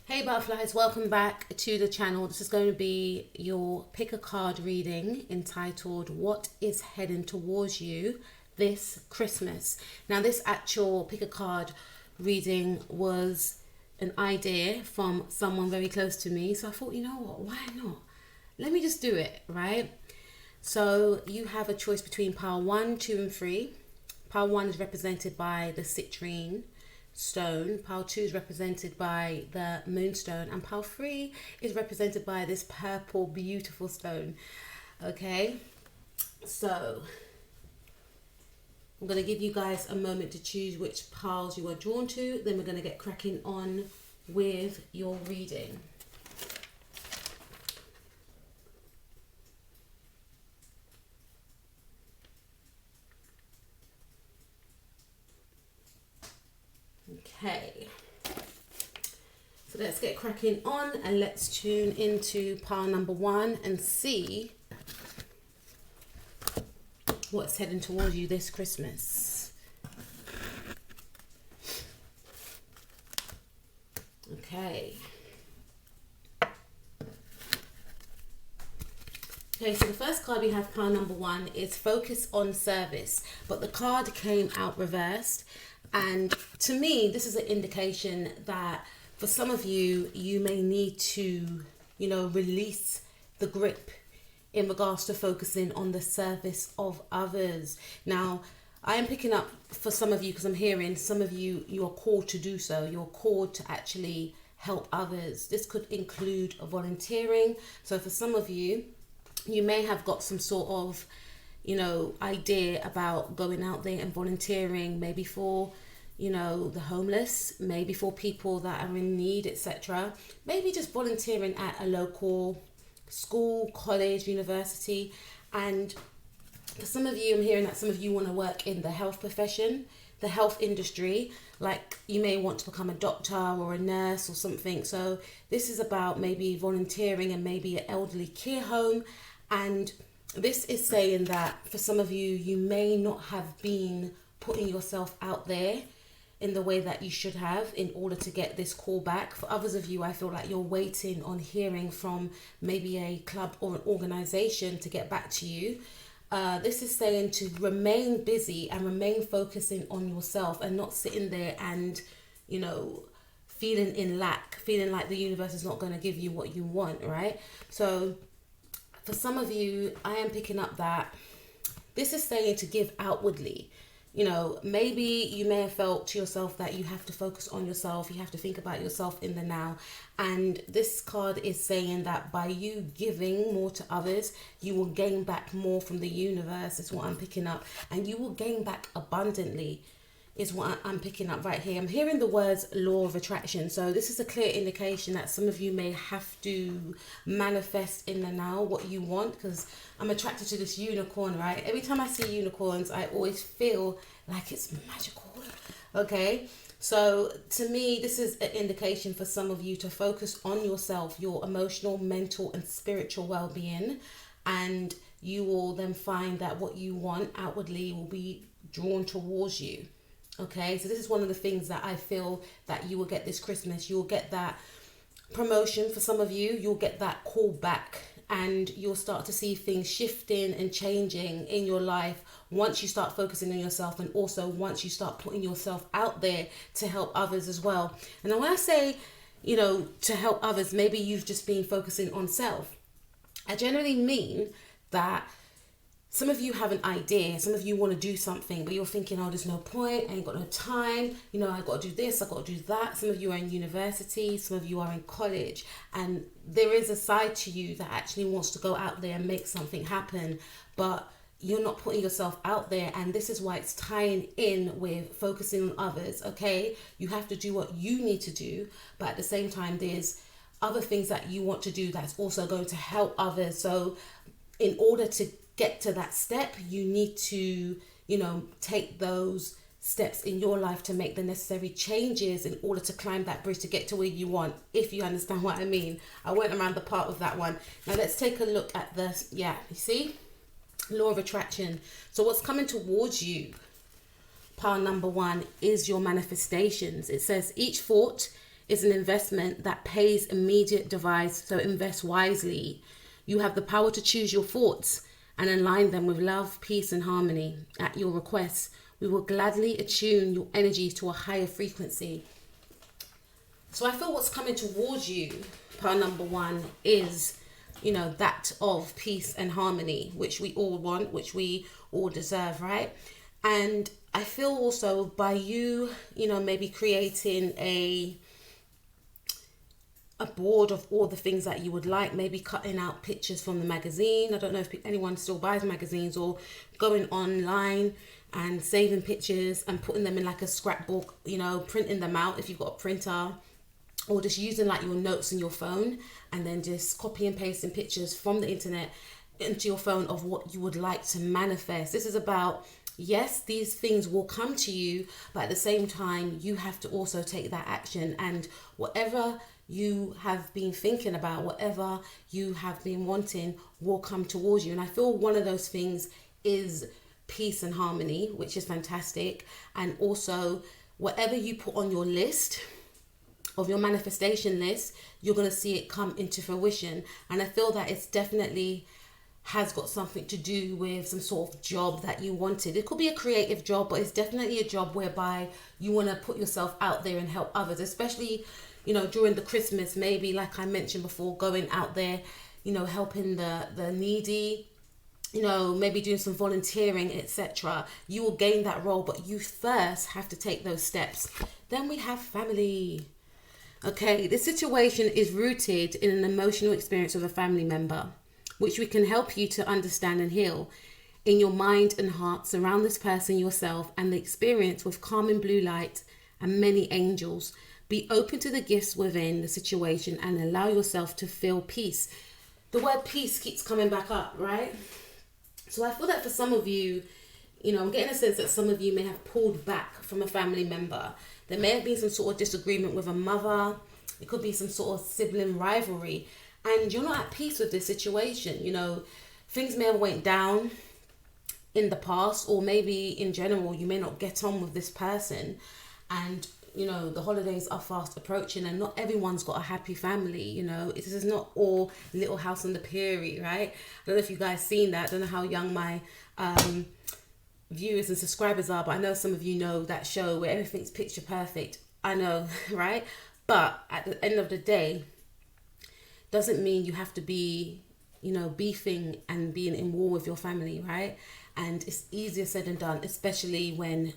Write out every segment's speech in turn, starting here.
Hey butterflies, welcome back to the channel. This is going to be your pick a card reading entitled What is Heading Towards You This Christmas. Now this actual pick a card reading was an idea from someone very close to me. So I thought, you know what, why not? Let me just do it, right? So you have a choice between pile 1, 2 and 3. Pile 1 is represented by the citrine stone, pile 2 is represented by the moonstone, and pile 3 is represented by this purple beautiful stone. Okay, so I'm going to give you guys a moment to choose which piles you are drawn to, then we're going to get cracking on with your reading. Okay, so let's get cracking on and let's tune into pile number 1 and see what's heading towards you this Christmas. Okay. Okay, so the first card we have, pile number 1, is focus on service, but the card came out reversed. And to me, this is an indication that for some of you, you may need to, release the grip in regards to focusing on the service of others. Now, I am picking up for some of you, because I'm hearing some of you, you are called to do so. You're called to actually help others. This could include volunteering. So for some of you, you may have got some sort of idea about going out there and volunteering, maybe for the homeless, maybe for people that are in need, etc. Maybe just volunteering at a local school, college, university. And for some of you, I'm hearing that some of you want to work in the health profession, the health industry, like you may want to become a doctor or a nurse or something. So this is about maybe volunteering and maybe an elderly care home. And this is saying that for some of you, you may not have been putting yourself out there in the way that you should have in order to get this call back. For others of you, I feel like you're waiting on hearing from maybe a club or an organization to get back to you. This is saying to remain busy and remain focusing on yourself and not sitting there and, feeling in lack, feeling like the universe is not going to give you what you want, right? So for some of you, I am picking up that this is saying to give outwardly. Maybe you may have felt to yourself that you have to focus on yourself. You have to think about yourself in the now. And this card is saying that by you giving more to others, you will gain back more from the universe, is what I'm picking up. And you will gain back abundantly, is what I'm picking up right here. I'm hearing the words law of attraction. So this is a clear indication that some of you may have to manifest in the now what you want, because I'm attracted to this unicorn, right? Every time I see unicorns, I always feel like it's magical. Okay, so to me, this is an indication for some of you to focus on yourself, your emotional, mental and spiritual well-being, and you will then find that what you want outwardly will be drawn towards you. Okay, so this is one of the things that I feel that you will get this Christmas. You will get that promotion for some of you. You'll get that call back, and you'll start to see things shifting and changing in your life once you start focusing on yourself, and also once you start putting yourself out there to help others as well. And then when I say, to help others, maybe you've just been focusing on self. I generally mean that some of you have an idea, some of you want to do something, but you're thinking, oh, there's no point, I ain't got no time, I got to do this, I got to do that. Some of you are in university, some of you are in college, and there is a side to you that actually wants to go out there and make something happen, but you're not putting yourself out there. And this is why it's tying in with focusing on others. Okay, you have to do what you need to do, but at the same time, there's other things that you want to do that's also going to help others. So in order to get to that step, you need to, take those steps in your life to make the necessary changes in order to climb that bridge to get to where you want, if you understand what I mean. I went around the part of that one. Now let's take a look at this. Yeah, you see? Law of attraction. So what's coming towards you, pile number 1, is your manifestations. It says each thought is an investment that pays immediate dividends, so invest wisely. You have the power to choose your thoughts and align them with love, peace, and harmony. At your request, we will gladly attune your energy to a higher frequency. So I feel what's coming towards you, pile number one, is, that of peace and harmony, which we all want, which we all deserve, right? And I feel also by you, maybe creating a board of all the things that you would like, maybe cutting out pictures from the magazine. I don't know if anyone still buys magazines, or going online and saving pictures and putting them in like a scrapbook, printing them out if you've got a printer, or just using like your notes in your phone and then just copy and pasting pictures from the internet into your phone of what you would like to manifest. This is about, yes, these things will come to you, but at the same time, you have to also take that action, and whatever you have been thinking about, whatever you have been wanting will come towards you. And I feel one of those things is peace and harmony, which is fantastic. And also, whatever you put on your list, of your manifestation list, you're going to see it come into fruition. And I feel that it's definitely has got something to do with some sort of job that you wanted. It could be a creative job, but it's definitely a job whereby you want to put yourself out there and help others, especially, during the Christmas, maybe like I mentioned before, going out there, helping the needy, maybe doing some volunteering, etc. You will gain that role, but you first have to take those steps. Then we have family. Okay, this situation is rooted in an emotional experience with a family member, which we can help you to understand and heal. In your mind and heart, surround this person, yourself, and the experience with calming blue light and many angels. Be open to the gifts within the situation and allow yourself to feel peace. The word peace keeps coming back up, right? So I feel that for some of you, I'm getting a sense that some of you may have pulled back from a family member. There may have been some sort of disagreement with a mother. It could be some sort of sibling rivalry. And you're not at peace with this situation. Things may have went down in the past, or maybe in general, you may not get on with this person. And, the holidays are fast approaching, and not everyone's got a happy family. This is not all Little House on the Prairie, right? I don't know if you guys seen that. I don't know how young my viewers and subscribers are, but I know some of you know that show where everything's picture perfect. I know, right? But at the end of the day, doesn't mean you have to be, beefing and being in war with your family, right? And it's easier said than done, especially when,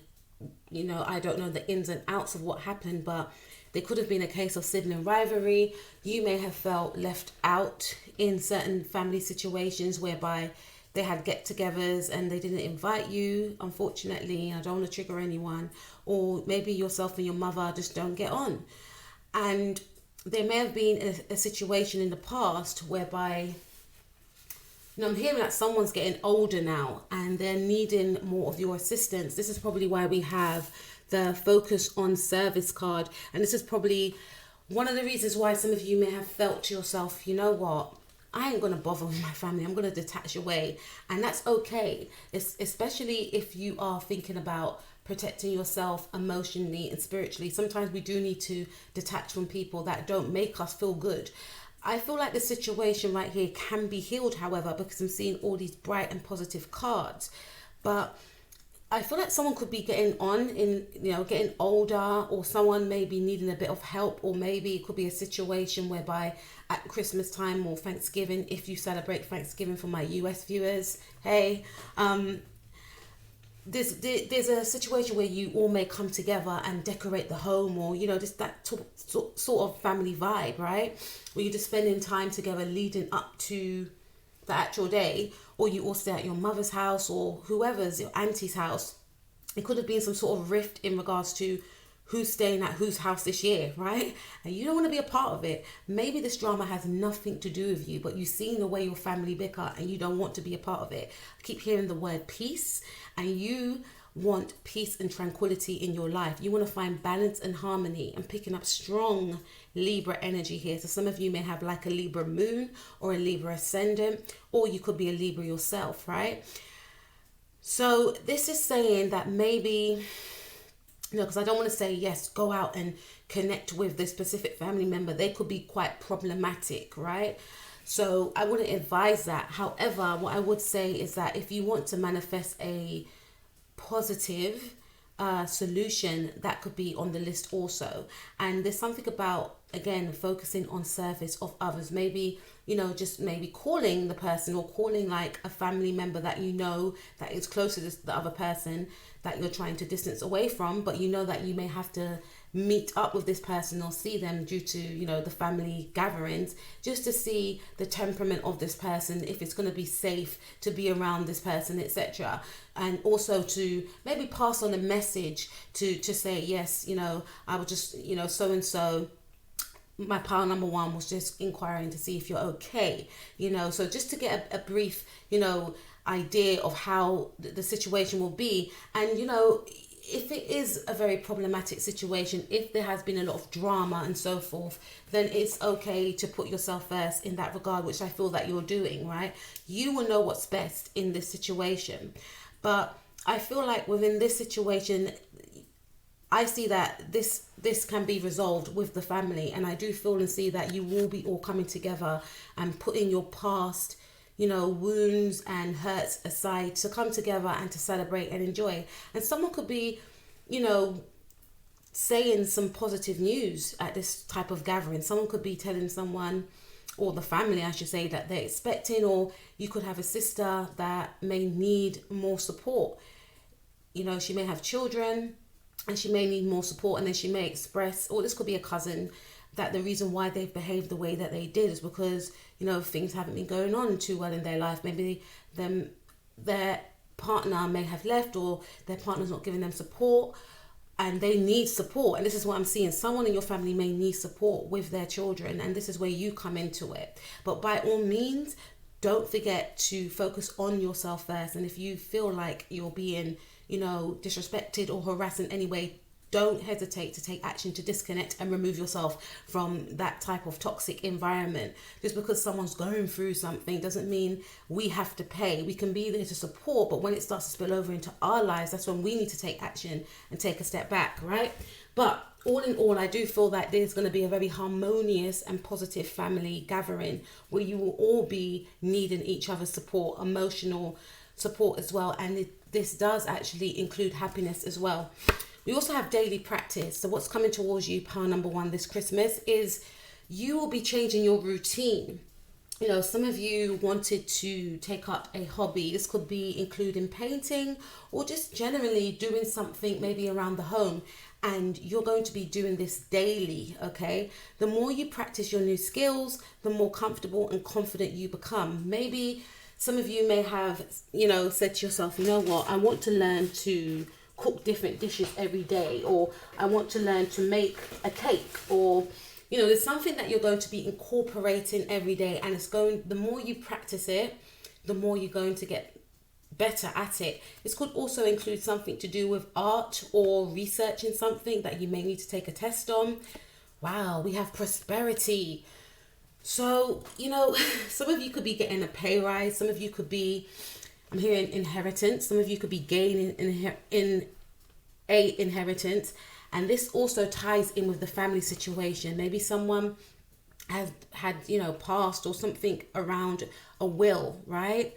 I don't know the ins and outs of what happened, but there could have been a case of sibling rivalry. You may have felt left out in certain family situations whereby they had get-togethers and they didn't invite you, unfortunately. I don't want to trigger anyone. Or maybe yourself and your mother just don't get on. And there may have been a situation in the past whereby, I'm hearing that someone's getting older now and they're needing more of your assistance. This is probably why we have the focus on service card. And this is probably one of the reasons why some of you may have felt to yourself, you know what? I ain't going to bother with my family. I'm going to detach away. And that's okay. Especially if you are thinking about protecting yourself emotionally and spiritually. Sometimes we do need to detach from people that don't make us feel good. I feel like the situation right here can be healed, however, because I'm seeing all these bright and positive cards. But I feel like someone could be getting on in, getting older, or someone may be needing a bit of help, or maybe it could be a situation whereby at Christmas time or Thanksgiving, if you celebrate Thanksgiving, for my US viewers, hey, there's a situation where you all may come together and decorate the home, or just that sort of family vibe, right? Where you're just spending time together leading up to the actual day, or you all stay at your mother's house or whoever's, your auntie's house. It could have been some sort of rift in regards to who's staying at whose house this year, right? And you don't want to be a part of it. Maybe this drama has nothing to do with you, but you've seen the way your family bicker and you don't want to be a part of it. I keep hearing the word peace, and you want peace and tranquility in your life. You want to find balance and harmony. I'm picking up strong Libra energy here. So some of you may have like a Libra moon or a Libra ascendant, or you could be a Libra yourself, right? So this is saying that maybe because I don't want to say, yes, go out and connect with this specific family member. They could be quite problematic, right? So I wouldn't advise that. However, what I would say is that if you want to manifest a positive solution, that could be on the list also. And there's something about, again, focusing on service of others. Maybe, just maybe calling the person, or calling like a family member that that is closer to the other person that you're trying to distance away from, but that you may have to meet up with this person or see them due to the family gatherings, just to see the temperament of this person, if it's going to be safe to be around this person, etc. And also to maybe pass on a message to say, yes, I would just, so and so, my pile number one was just inquiring to see if you're okay, so just to get a brief idea of how the situation will be. And if it is a very problematic situation, if there has been a lot of drama and so forth, then it's okay to put yourself first in that regard, which I feel that you're doing, right? You will know what's best in this situation. But I feel like within this situation, I see that this can be resolved with the family. And I do feel and see that you will be all coming together and putting your past wounds and hurts aside to come together and to celebrate and enjoy. And someone could be, saying some positive news at this type of gathering. Someone could be telling someone, or the family, I should say, that they're expecting, or you could have a sister that may need more support. She may have children and she may need more support, and then she may express, or this could be a cousin, that the reason why they've behaved the way that they did is because things haven't been going on too well in their life. Maybe their partner may have left, or their partner's not giving them support, and they need support. And this is what I'm seeing. Someone in your family may need support with their children, and this is where you come into it. But by all means, don't forget to focus on yourself first. And if you feel like you're being disrespected or harassed in any way, don't hesitate to take action to disconnect and remove yourself from that type of toxic environment. Just because someone's going through something doesn't mean we have to pay. We can be there to support, but when it starts to spill over into our lives, that's when we need to take action and take a step back, right? But all in all, I do feel that there's going to be a very harmonious and positive family gathering where you will all be needing each other's support, emotional support as well. And this does actually include happiness as well. We also have daily practice. So what's coming towards you, pile number one, this Christmas, is you will be changing your routine. Some of you wanted to take up a hobby. This could be including painting, or just generally doing something maybe around the home. And you're going to be doing this daily, okay? The more you practice your new skills, the more comfortable and confident you become. Maybe some of you may have, said to yourself, I want to learn to cook different dishes every day, or I want to learn to make a cake, or there's something that you're going to be incorporating every day, and the more you practice it, the more you're going to get better at it. This could also include something to do with art, or researching something that you may need to take a test on. Wow, we have prosperity. So some of you could be getting a pay rise. Some of you could be, I'm hearing inheritance. Some of you could be gaining in a inheritance. And this also ties in with the family situation. Maybe someone has had, passed, or something around a will, right?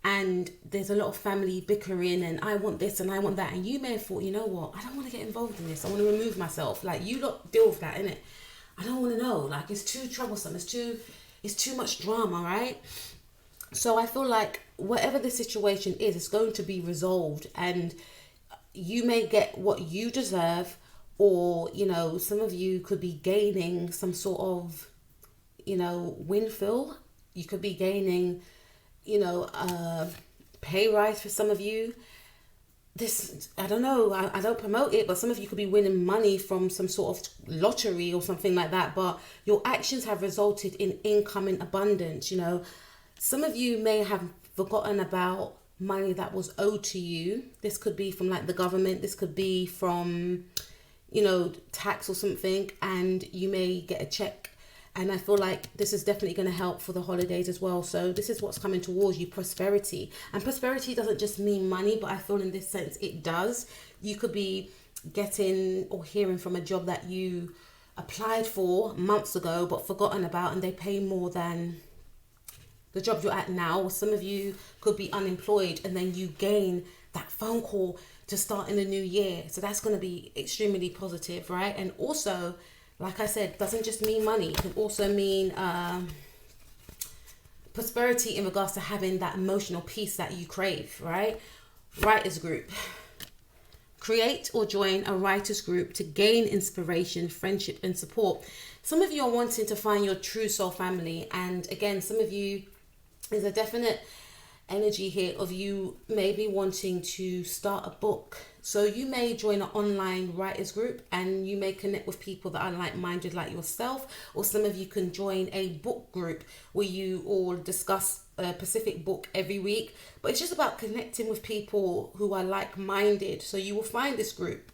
And there's a lot of family bickering, and I want this and I want that. And you may have thought, I don't want to get involved in this. I want to remove myself. Like, you lot deal with that, innit? I don't want to know. Like, it's too troublesome. It's too much drama, right? So I feel like whatever the situation is, it's going to be resolved, and you may get what you deserve, or, some of you could be gaining some sort of, windfall. You could be gaining, a pay rise for some of you. This, I don't know, I don't promote it, but some of you could be winning money from some sort of lottery or something like that, but your actions have resulted in income in abundance. Some of you may have forgotten about money that was owed to you. This could be from like the government. This could be from, tax or something, and you may get a check. And I feel like this is definitely going to help for the holidays as well. So this is what's coming towards you, prosperity. And prosperity doesn't just mean money, but I feel in this sense it does. You could be getting or hearing from a job that you applied for months ago but forgotten about, and they pay more than the job you're at now. Or some of you could be unemployed and then you gain that phone call to start in the new year. So that's going to be extremely positive, right? And also, like I said, doesn't just mean money. It can also mean prosperity in regards to having that emotional peace that you crave, right? Writers group. Create or join a writers group to gain inspiration, friendship, and support. Some of you are wanting to find your true soul family. And again, some of you, there's a definite energy here of you maybe wanting to start a book. So you may join an online writers group and you may connect with people that are like-minded like yourself, or some of you can join a book group where you all discuss a specific book every week. But it's just about connecting with people who are like-minded. So you will find this group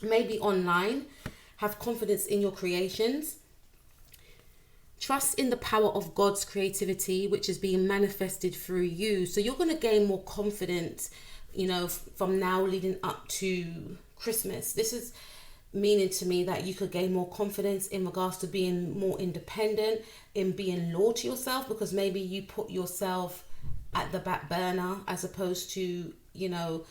maybe online. Have confidence in your creations. Trust in the power of God's creativity, which is being manifested through you. So you're going to gain more confidence, you know, from now leading up to Christmas. This is meaning to me that you could gain more confidence in regards to being more independent, in being loyal to yourself, because maybe you put yourself at the back burner as opposed to, you know,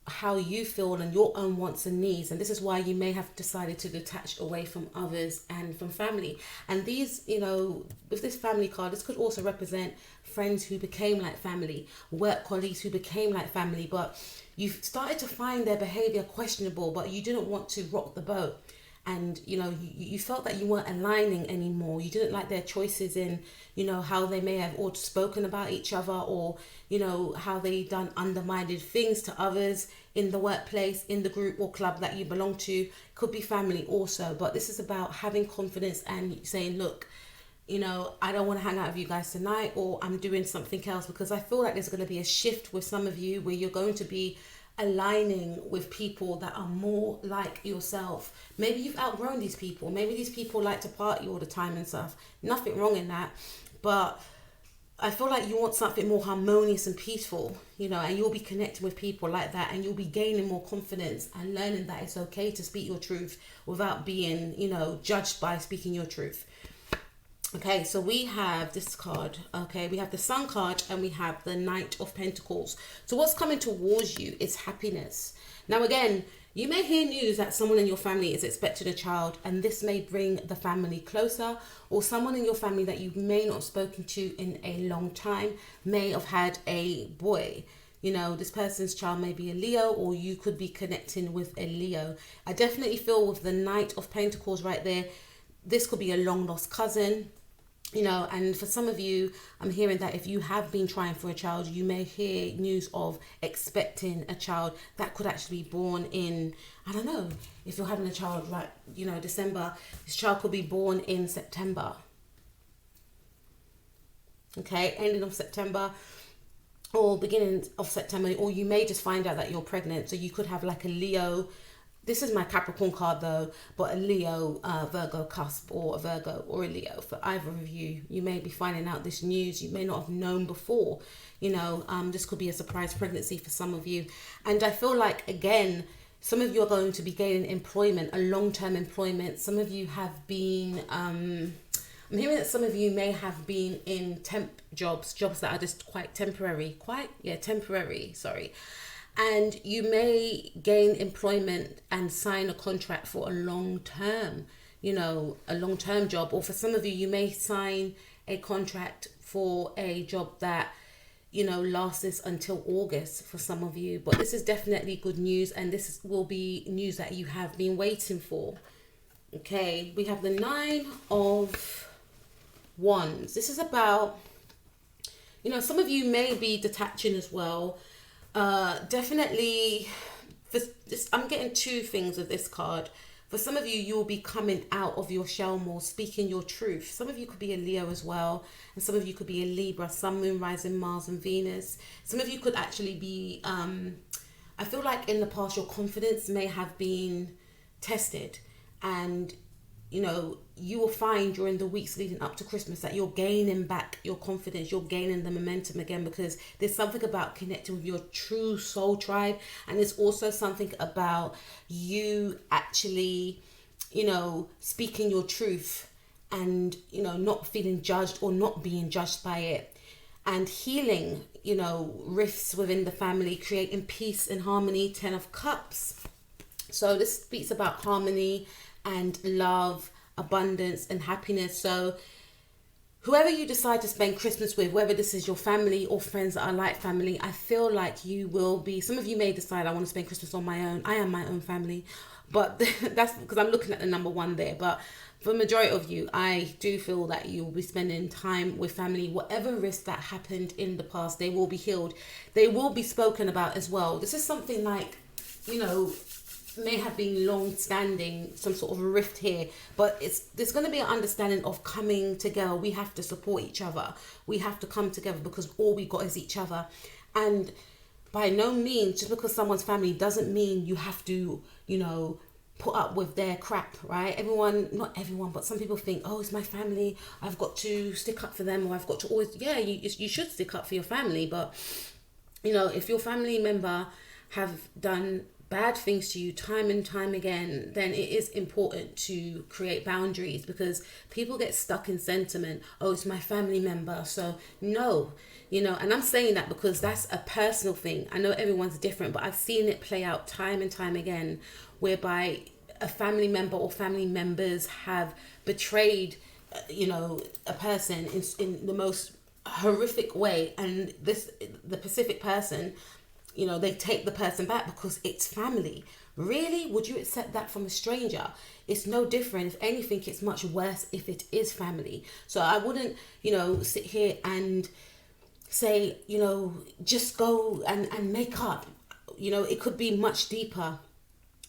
how you feel and your own wants and needs. And this is why you may have decided to detach away from others and from family. And these, you know, with this family card, this could also represent friends who became like family, work colleagues who became like family, but you've started to find their behavior questionable, but you didn't want to rock the boat. And, you know, you felt that you weren't aligning anymore. You didn't like their choices in, you know, how they may have all spoken about each other, or, you know, how they done undermined things to others in the workplace, in the group or club that you belong to. Could be family also. But this is about having confidence and saying, look, you know, I don't want to hang out with you guys tonight, or I'm doing something else, because I feel like there's going to be a shift with some of you where you're going to be aligning with people that are more like yourself. Maybe you've outgrown these people. Maybe these people like to party all the time and stuff. Nothing wrong in that. But I feel like you want something more harmonious and peaceful, you know, and you'll be connecting with people like that, and you'll be gaining more confidence and learning that it's okay to speak your truth without being, you know, judged by speaking your truth. Okay, so we have this card. Okay, we have the Sun card and we have the Knight of Pentacles. So what's coming towards you is happiness. Now again, you may hear news that someone in your family is expecting a child, and this may bring the family closer, or someone in your family that you may not have spoken to in a long time may have had a boy. You know, this person's child may be a Leo, or you could be connecting with a Leo. I definitely feel with the Knight of Pentacles right there, this could be a long lost cousin. You know, and for some of you, I'm hearing that if you have been trying for a child, you may hear news of expecting a child that could actually be born in, I don't know, if you're having a child, right, you know, December, this child could be born in September. Okay, ending of September or beginning of September, or you may just find out that you're pregnant. So you could have like a Leo. This is my Capricorn card though, but a Leo, Virgo cusp, or a Virgo or a Leo. For either of you, you may be finding out this news you may not have known before. You know, this could be a surprise pregnancy for some of you. And I feel like, again, some of you are going to be gaining employment, a long-term employment. Some of you have been, I'm hearing that some of you may have been in temp jobs that are just quite temporary, sorry. And you may gain employment and sign a contract for a long-term, you know, a long-term job. Or for some of you, you may sign a contract for a job that, you know, lasts until August for some of you. But this is definitely good news, and this will be news that you have been waiting for. Okay, we have the 9 of Wands. This is about, you know, some of you may be detaching as well. Definitely, for this, I'm getting two things with this card. For some of you, you'll be coming out of your shell more, speaking your truth. Some of you could be a Leo as well, and some of you could be a Libra, Sun, Moon, Rising, Mars and Venus. Some of you could actually be, I feel like in the past your confidence may have been tested, and you will find during the weeks leading up to Christmas that you're gaining back your confidence, you're gaining the momentum again, because there's something about connecting with your true soul tribe, and there's also something about you actually, speaking your truth and, not feeling judged or not being judged by it, and healing, rifts within the family, creating peace and harmony. 10 of Cups. So this speaks about harmony and love, abundance and happiness. So whoever you decide to spend Christmas with, whether this is your family or friends that are like family, I feel like you will be, some of you may decide, I want to spend Christmas on my own. I am my own family, but that's because I'm looking at the number 1 there. But for the majority of you, I do feel that you will be spending time with family. Whatever risk that happened in the past, they will be healed. They will be spoken about as well. This is something like, may have been long standing, some sort of rift here, but there's going to be an understanding of coming together. We have to support each other. We have to come together because all we got is each other. And by no means, just because someone's family doesn't mean you have to, put up with their crap, right? Not everyone, but some people think, oh, it's my family, I've got to stick up for them, or I've got to always, you should stick up for your family. But, if your family member have done bad things to you time and time again, then it is important to create boundaries, because people get stuck in sentiment. Oh, it's my family member, so no, and I'm saying that because that's a personal thing. I know everyone's different, but I've seen it play out time and time again, whereby a family member or family members have betrayed, a person in the most horrific way, and the specific person, they take the person back because it's family. Really? Would you accept that from a stranger? It's no different. If anything, it's much worse if it is family. So I wouldn't, sit here and say, just go and make up. It could be much deeper.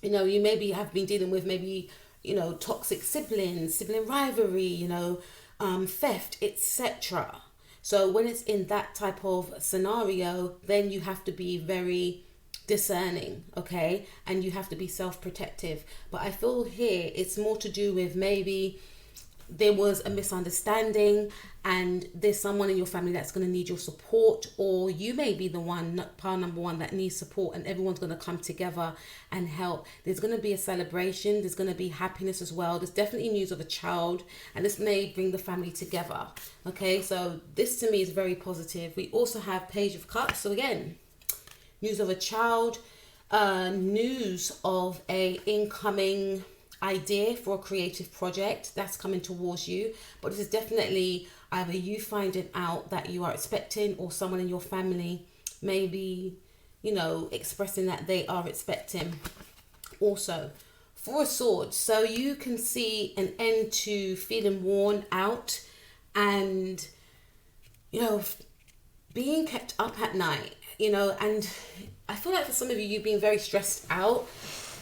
You maybe have been dealing with toxic sibling rivalry, theft, etc. So when it's in that type of scenario, then you have to be very discerning, okay? And you have to be self-protective. But I feel here it's more to do with maybe there was a misunderstanding and there's someone in your family that's going to need your support, or you may be the one, pile number 1, that needs support, and everyone's going to come together and help. There's going to be a celebration. There's going to be happiness as well. There's definitely news of a child, and this may bring the family together. Okay, so this to me is very positive. We also have Page of Cups. So again, news of a child, news of a incoming idea for a creative project that's coming towards you. But this is definitely either you finding out that you are expecting, or someone in your family maybe, expressing that they are expecting. Also, 4 of Swords. So you can see an end to feeling worn out and, being kept up at night, and I feel like for some of you, you've been very stressed out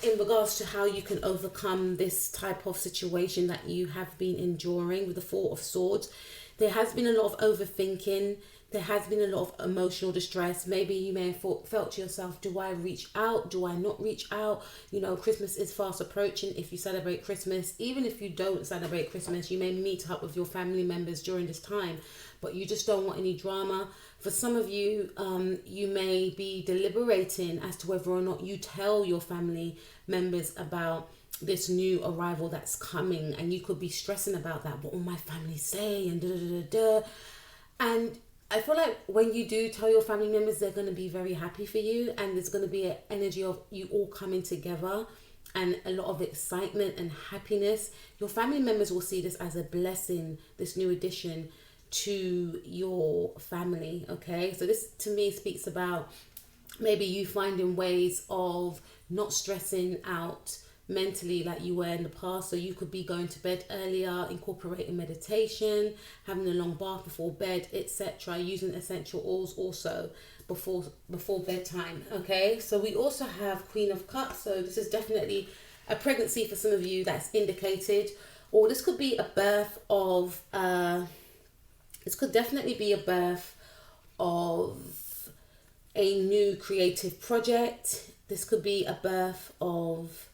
in regards to how you can overcome this type of situation that you have been enduring with the 4 of Swords. There has been a lot of overthinking. There has been a lot of emotional distress. Maybe you may have felt to yourself, do I reach out? Do I not reach out? Christmas is fast approaching if you celebrate Christmas. Even if you don't celebrate Christmas, you may meet up with your family members during this time, but you just don't want any drama. For some of you, you may be deliberating as to whether or not you tell your family members about this new arrival that's coming, and you could be stressing about that. What will my family say? And And I feel like when you do tell your family members, they're going to be very happy for you, and there's going to be an energy of you all coming together and a lot of excitement and happiness. Your family members will see this as a blessing, this new addition to your family. Okay, so this to me speaks about maybe you finding ways of not stressing out mentally like you were in the past. So you could be going to bed earlier, incorporating meditation, having a long bath before bed, etc., using essential oils also before bedtime. Okay, so we also have Queen of Cups. So this is definitely a pregnancy for some of you that's indicated, or this could be a birth of this could definitely be a birth of a new creative project. This could be a birth of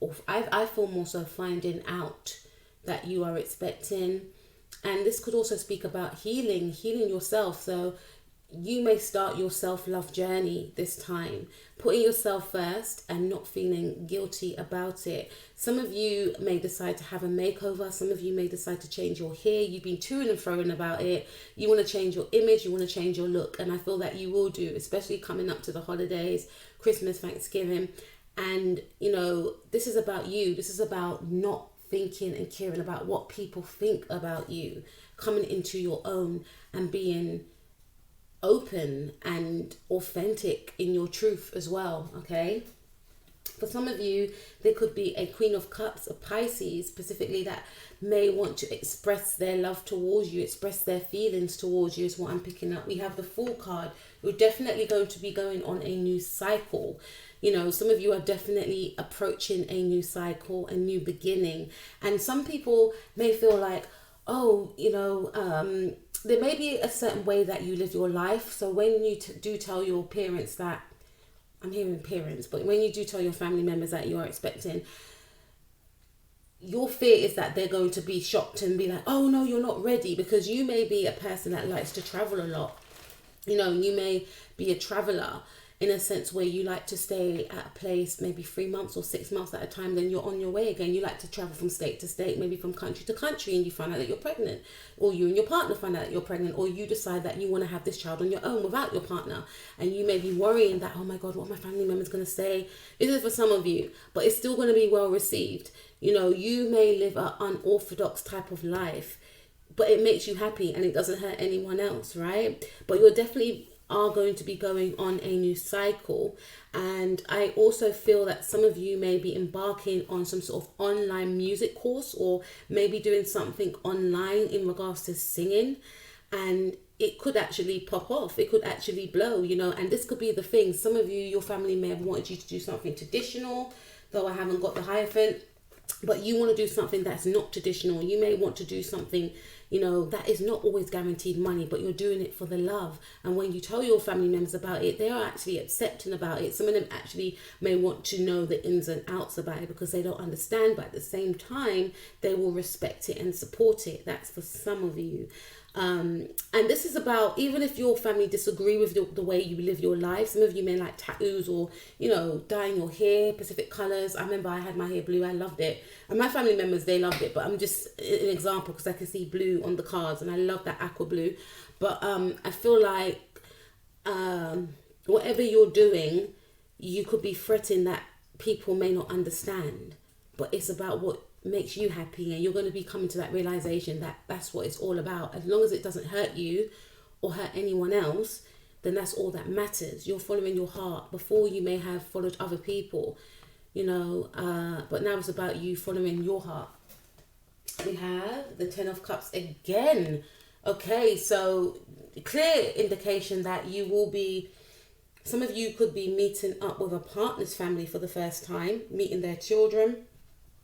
or I feel more so finding out that you are expecting. And this could also speak about healing yourself. So you may start your self-love journey this time, putting yourself first and not feeling guilty about it. Some of you may decide to have a makeover. Some of you may decide to change your hair. You've been to and fro about it. You want to change your image. You want to change your look. And I feel that you will do, especially coming up to the holidays, Christmas, Thanksgiving. And, this is about you. This is about not thinking and caring about what people think about you, coming into your own and being open and authentic in your truth as well. Okay, for some of you, there could be a Queen of Cups, a Pisces specifically, that may want to express their love towards you, express their feelings towards you, is what I'm picking up. We have the Fool card. You're definitely going to be going on a new cycle. Some of you are definitely approaching a new cycle, a new beginning. And some people may feel like, there may be a certain way that you live your life. So when you do tell your parents that, I'm hearing parents, but when you do tell your family members that you are expecting, your fear is that they're going to be shocked and be like, oh no, you're not ready, because you may be a person that likes to travel a lot. You may be a traveler in a sense where you like to stay at a place maybe 3 months or 6 months at a time, then you're on your way again. You like to travel from state to state, maybe from country to country, and you find out that you're pregnant, or you and your partner find out that you're pregnant, or you decide that you want to have this child on your own without your partner, and you may be worrying that, oh my God, what are my family members going to say? This is for some of you, but it's still going to be well received. You may live an unorthodox type of life, but it makes you happy and it doesn't hurt anyone else, right? But you're definitely are going to be going on a new cycle. And I also feel that some of you may be embarking on some sort of online music course, or maybe doing something online in regards to singing, and it could actually pop off, it could actually blow, and this could be the thing. Some of you, your family may have wanted you to do something traditional, though I haven't got the hyphen, but you want to do something that's not traditional. You may want to do something, that is not always guaranteed money, but you're doing it for the love. And when you tell your family members about it, they are actually accepting about it. Some of them actually may want to know the ins and outs about it because they don't understand, but at the same time, they will respect it and support it. That's for some of you. And this is about, even if your family disagree with the way you live your life, some of you may like tattoos or, dyeing your hair, specific colours. I remember I had my hair blue, I loved it. And my family members, they loved it, but I'm just an example because I can see blue on the cards and I love that aqua blue. But I feel like whatever you're doing, you could be fretting that people may not understand, but it's about what makes you happy, and you're going to be coming to that realization that that's what it's all about. As long as it doesn't hurt you or hurt anyone else, then that's all that matters. You're following your heart. Before, you may have followed other people, but now it's about you following your heart. We have the 10 of Cups again. Okay, so clear indication that you will be, some of you could be meeting up with a partner's family for the first time, meeting their children.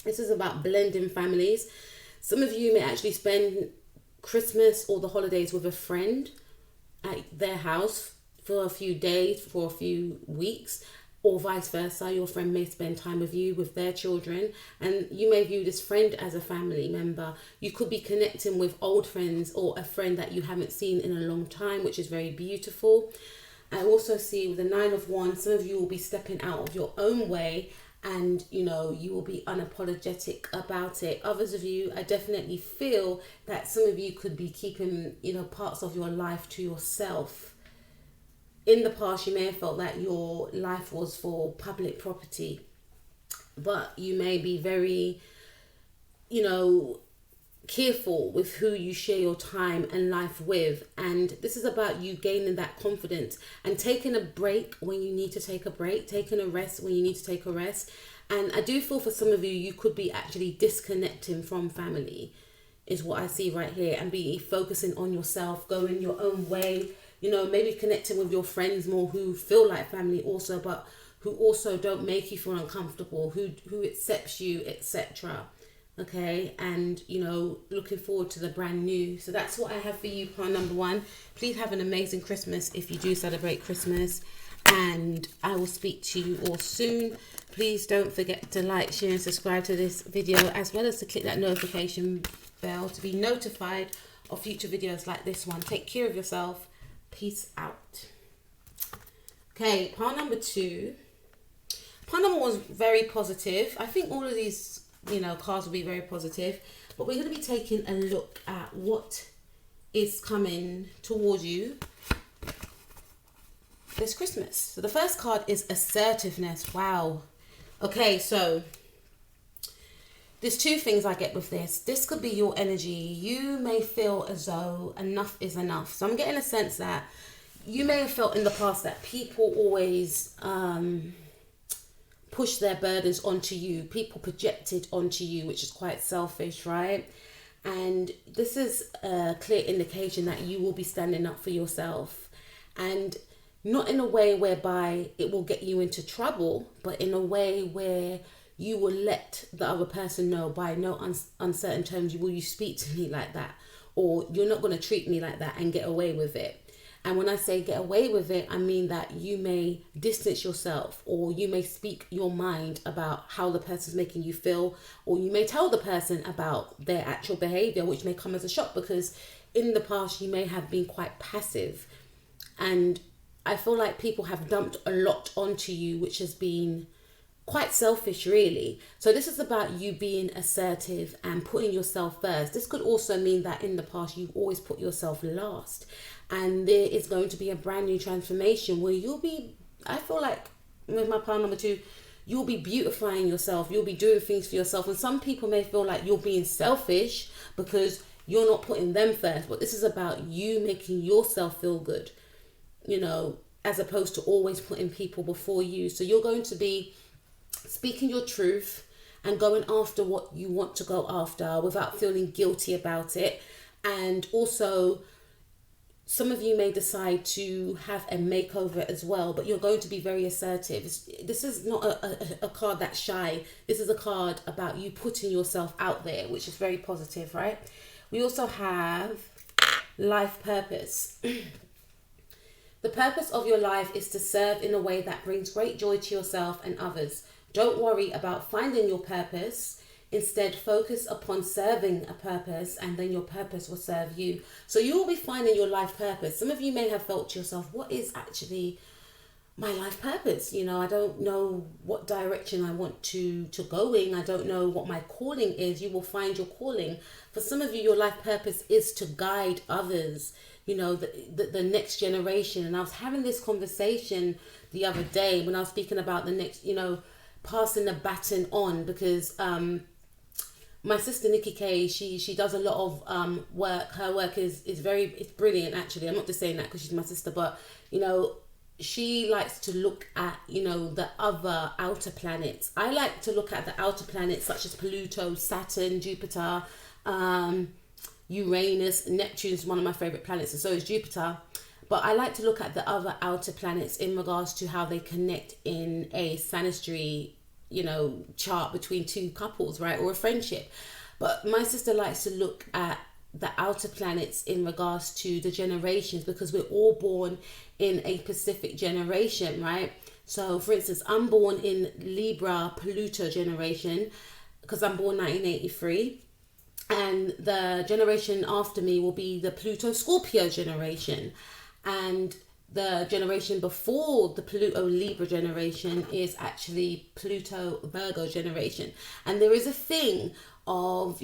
This is about blending families. Some of you may actually spend Christmas or the holidays with a friend at their house for a few days, for a few weeks, or vice versa. Your friend may spend time with you with their children, and you may view this friend as a family member. You could be connecting with old friends or a friend that you haven't seen in a long time, which is very beautiful. I also see with the 9 of Wands, some of you will be stepping out of your own way, and you will be unapologetic about it. Others of you, I definitely feel that some of you could be keeping parts of your life to yourself. In the past, you may have felt that your life was for public property, but you may be very careful with who you share your time and life with. And this is about you gaining that confidence and taking a break when you need to take a break, taking a rest when you need to take a rest. And I do feel for some of you, you could be actually disconnecting from family, is what I see right here, and be focusing on yourself, going your own way, maybe connecting with your friends more who feel like family also, but who also don't make you feel uncomfortable, who accepts you, etc. Okay, and looking forward to the brand new. So that's what I have for you, part number 1. Please have an amazing Christmas if you do celebrate Christmas, and I will speak to you all soon. Please don't forget to like, share and subscribe to this video, as well as to click that notification bell to be notified of future videos like this one. Take care of yourself. Peace out. Okay, pile number 2. Pile number 1 was very positive. I think all of these, cards will be very positive, but we're going to be taking a look at what is coming towards you this Christmas. So the first card is assertiveness. Wow. Okay, so there's 2 things I get with this. This could be your energy. You may feel as though enough is enough. So I'm getting a sense that you may have felt in the past that people always push their burdens onto you. People project it onto you, which is quite selfish, right? And this is a clear indication that you will be standing up for yourself, and not in a way whereby it will get you into trouble, but in a way where you will let the other person know by no uncertain terms, will you speak to me like that, or you're not going to treat me like that and get away with it. And when I say get away with it, I mean that you may distance yourself, or you may speak your mind about how the person's making you feel, or you may tell the person about their actual behavior, which may come as a shock, because in the past you may have been quite passive. And I feel like people have dumped a lot onto you, which has been quite selfish, really. So this is about you being assertive and putting yourself first. This could also mean that in the past you've always put yourself last, and there is going to be a brand new transformation where you'll be, I feel like with my pile number 2, you'll be beautifying yourself, you'll be doing things for yourself. And some people may feel like you're being selfish because you're not putting them first, but this is about you making yourself feel good, as opposed to always putting people before you. So you're going to be speaking your truth and going after what you want to go after without feeling guilty about it. And also, some of you may decide to have a makeover as well, but you're going to be very assertive. This is not a card that's shy. This is a card about you putting yourself out there, which is very positive, right? We also have life purpose. The purpose of your life is to serve in a way that brings great joy to yourself and others. Don't worry about finding your purpose. Instead, focus upon serving a purpose, and then your purpose will serve you. So you will be finding your life purpose. Some of you may have felt to yourself, what is actually my life purpose? I don't know what direction I want to go in. I don't know what my calling is. You will find your calling. For some of you, your life purpose is to guide others, the next generation. And I was having this conversation the other day when I was speaking about the next, passing the baton on, because my sister Nikki Kay, she does a lot of work. Her work is it's brilliant, actually. I'm not just saying that because she's my sister, but she likes to look at the other outer planets. I like to look at the outer planets such as Pluto, Saturn, Jupiter, Uranus. Neptune is one of my favorite planets, and so is Jupiter. But I like to look at the other outer planets in regards to how they connect in a sanitary, chart between 2 couples, right? Or a friendship. But my sister likes to look at the outer planets in regards to the generations, because we're all born in a specific generation, right? So for instance, I'm born in Libra Pluto generation because I'm born 1983. And the generation after me will be the Pluto Scorpio generation. And the generation before the Pluto Libra generation is actually Pluto Virgo generation. And there is a thing of,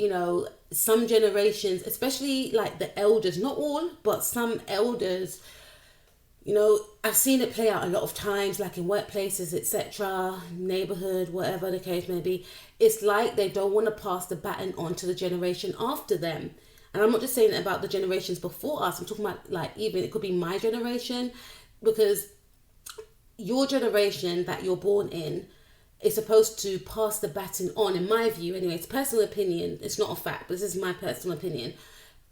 some generations, especially like the elders, not all, but some elders, I've seen it play out a lot of times, like in workplaces, etc., neighborhood, whatever the case may be. It's like they don't want to pass the baton on to the generation after them. And I'm not just saying about the generations before us. I'm talking about like even it could be my generation, because your generation that you're born in is supposed to pass the baton on, in my view anyway. It's personal opinion. It's not a fact, but this is my personal opinion.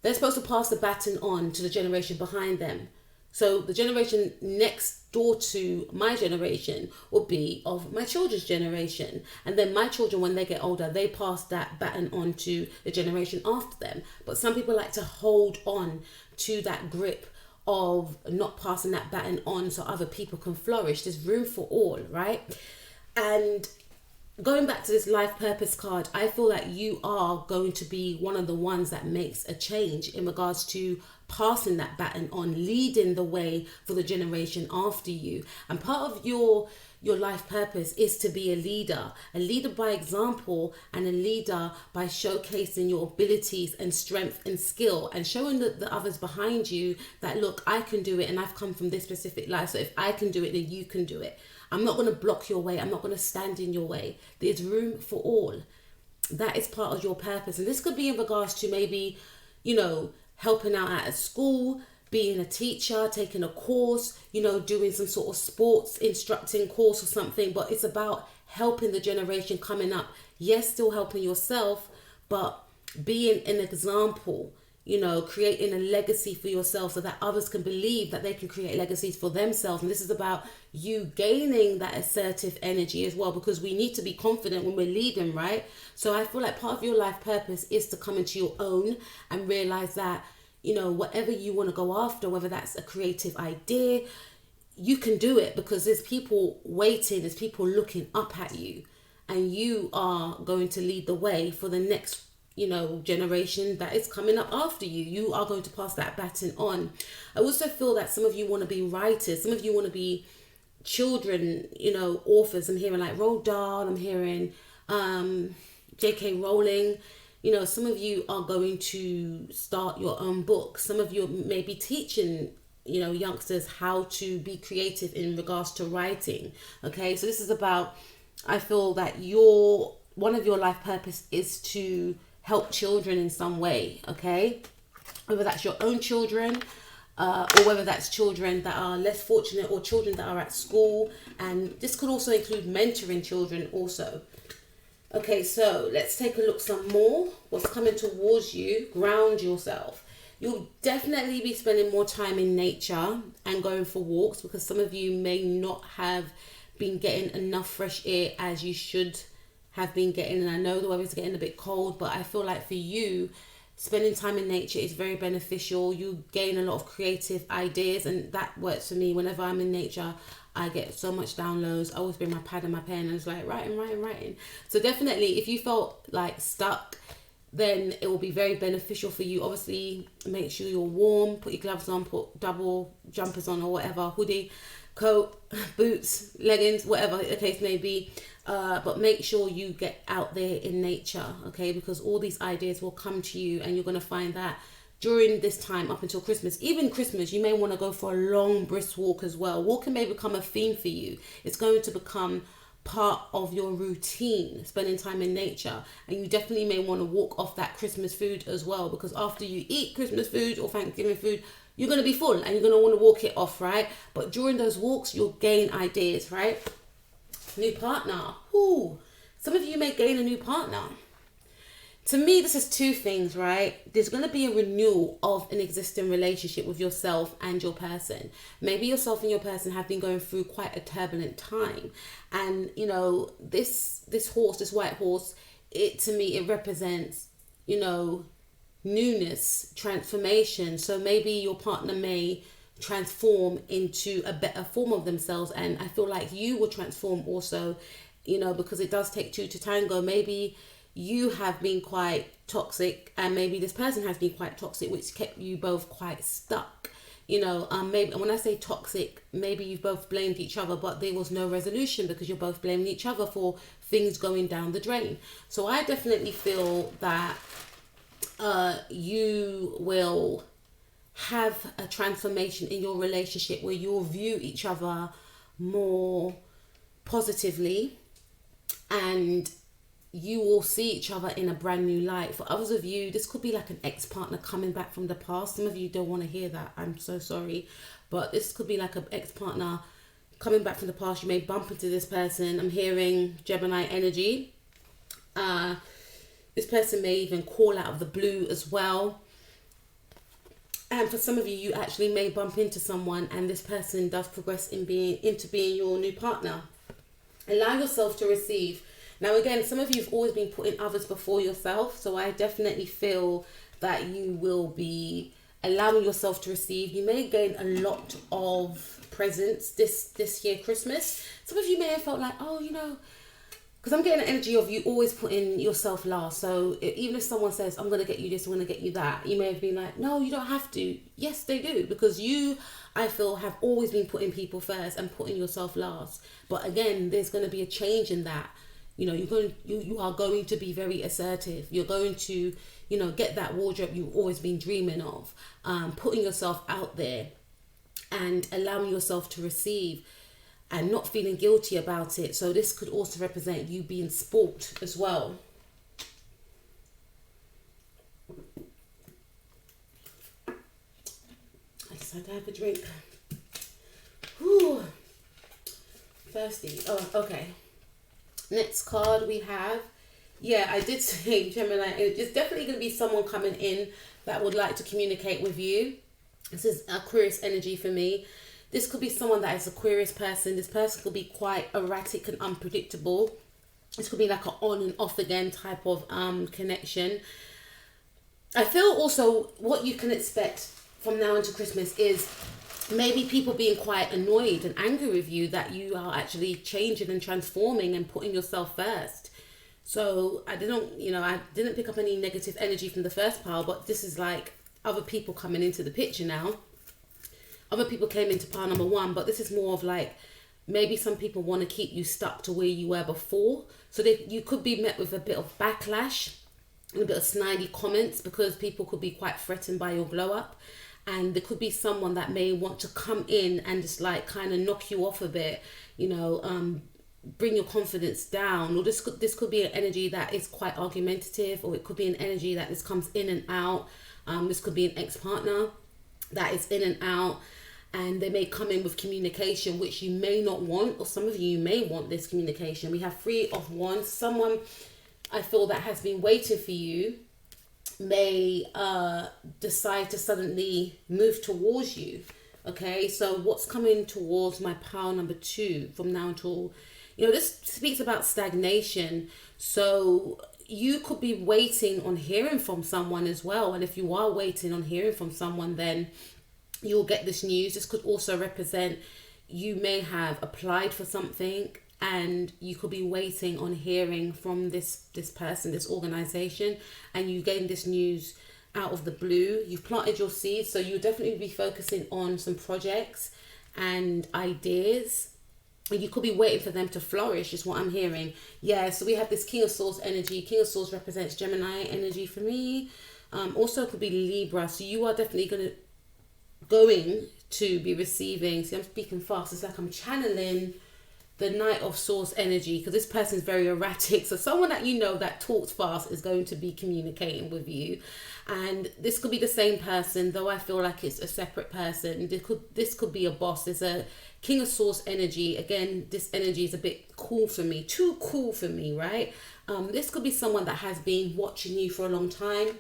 They're supposed to pass the baton on to the generation behind them. So the generation next door to my generation will be of my children's generation. And then my children, when they get older, they pass that baton on to the generation after them. But some people like to hold on to that grip of not passing that baton on so other people can flourish. There's room for all, right? And going back to this life purpose card, I feel like you are going to be one of the ones that makes a change in regards to passing that baton on, leading the way for the generation after you. And part of your life purpose is to be a leader by example, and a leader by showcasing your abilities and strength and skill, and showing the others behind you that, look, I can do it, and I've come from this specific life, so if I can do it, then you can do it. I'm not going to block your way. I'm not going to stand in your way. There's room for all. That is part of your purpose. And this could be in regards to maybe, helping out at a school, being a teacher, taking a course, doing some sort of sports instructing course or something. But it's about helping the generation coming up. Yes, still helping yourself, but being an example, creating a legacy for yourself so that others can believe that they can create legacies for themselves. And this is about you gaining that assertive energy as well, because we need to be confident when we're leading, right? So I feel like part of your life purpose is to come into your own and realize that, whatever you want to go after, whether that's a creative idea, you can do it, because there's people waiting, there's people looking up at you, and you are going to lead the way for the next generation that is coming up after you. You are going to pass that baton on. I also feel that some of you want to be writers, some of you want to be children, authors. I'm hearing like Roald Dahl, I'm hearing J.K. Rowling. Some of you are going to start your own book. Some of you may be teaching youngsters how to be creative in regards to writing. Okay, so this is about, I feel that one of your life purpose is to help children in some way, okay? Whether that's your own children, or whether that's children that are less fortunate, or children that are at school. And this could also include mentoring children also. Okay, so let's take a look some more. What's coming towards you? Ground yourself. You'll definitely be spending more time in nature and going for walks, because some of you may not have been getting enough fresh air as you should have been getting. And I know the weather's getting a bit cold, but I feel like for you, spending time in nature is very beneficial. You gain a lot of creative ideas, and that works for me. Whenever I'm in nature, I get so much downloads. I always bring my pad and my pen and it's like writing. So definitely, if you felt like stuck, then it will be very beneficial for you. Obviously, make sure you're warm, put your gloves on, put double jumpers on or whatever, hoodie, coat, boots, leggings, whatever the case may be. But make sure you get out there in nature, okay? Because all these ideas will come to you, and you're going to find that during this time up until Christmas, even Christmas, you may want to go for a long brisk walk as well. Walking may become a theme for you. It's going to become part of your routine, spending time in nature. And you definitely may want to walk off that Christmas food as well, because after you eat Christmas food or Thanksgiving food, you're going to be full and you're going to want to walk it off, right? But during those walks, you'll gain ideas, right? New partner. Ooh, some of you may gain a new partner. To me, this is two things, right? There's going to be a renewal of an existing relationship with yourself and your person. Maybe yourself and your person have been going through quite a turbulent time. And, this white horse, to me, it represents, newness, transformation. So maybe your partner may transform into a better form of themselves. And I feel like you will transform also, because it does take two to tango. Maybe you have been quite toxic, and maybe this person has been quite toxic, which kept you both quite stuck. Maybe when I say toxic, maybe you've both blamed each other, but there was no resolution because you're both blaming each other for things going down the drain. So I definitely feel that you will have a transformation in your relationship where you'll view each other more positively, and you will see each other in a brand new light. For others of you, this could be like an ex-partner coming back from the past. Some of you don't want to hear that. I'm so sorry. But this could be like an ex-partner coming back from the past. You may bump into this person. I'm hearing Gemini energy. This person may even call out of the blue as well. And for some of you, you actually may bump into someone, and this person does progress into being your new partner. Allow yourself to receive. Now, again, some of you have always been putting others before yourself. So I definitely feel that you will be allowing yourself to receive. You may gain a lot of presents this year, Christmas. Some of you may have felt like, oh, you know, because I'm getting an energy of you always putting yourself last. So even if someone says, I'm going to get you this, I'm going to get you that, you may have been like, no, you don't have to. Yes, they do. Because you, I feel, have always been putting people first and putting yourself last. But again, there's going to be a change in that. You know, you are going to be very assertive. You're going to, you know, get that wardrobe you've always been dreaming of. Putting yourself out there and allowing yourself to receive and not feeling guilty about it. So this could also represent you being sport as well. I just had to have a drink. Whew. Thirsty. Oh, okay. Next card we have. Yeah, I did say, Gemini, it's definitely going to be someone coming in that would like to communicate with you. This is Aquarius energy for me. This could be someone that is an Aquarius person. This person could be quite erratic and unpredictable. This could be like an on and off again type of connection. I feel also what you can expect from now into Christmas is maybe people being quite annoyed and angry with you that you are actually changing and transforming and putting yourself first. So I didn't pick up any negative energy from the first pile, but this is like other people coming into the picture now. Other people came into pile number one, but this is more of like maybe some people want to keep you stuck to where you were before. So you could be met with a bit of backlash and a bit of snidey comments because people could be quite threatened by your glow up. And there could be someone that may want to come in and just like kind of knock you off a bit, you know, bring your confidence down. Or this could be an energy that is quite argumentative, or it could be an energy that just comes in and out. This could be an ex-partner that is in and out, and they may come in with communication which you may not want, or some of you may want this communication. We have Three of Wands. Someone I feel that has been waiting for you may decide to suddenly move towards you. Okay, so what's coming towards my pile number two from now until, you know, this speaks about stagnation. So you could be waiting on hearing from someone as well. And if you are waiting on hearing from someone, then you'll get this news. This could also represent you may have applied for something and you could be waiting on hearing from this person, this organization, and you gain this news out of the blue. You've planted your seeds, so you'll definitely be focusing on some projects and ideas. And you could be waiting for them to flourish, is what I'm hearing. Yeah, so we have this King of Swords energy. King of Swords represents Gemini energy for me. Also could be Libra. So you are definitely going to be receiving. See, I'm speaking fast. It's like I'm channeling the Knight of Swords energy, because this person is very erratic. So someone that you know that talks fast is going to be communicating with you. And this could be the same person, though I feel like it's a separate person. This could be a boss. There's a King of Swords energy. Again, this energy is a bit cool for me. Too cool for me, right? This could be someone that has been watching you for a long time.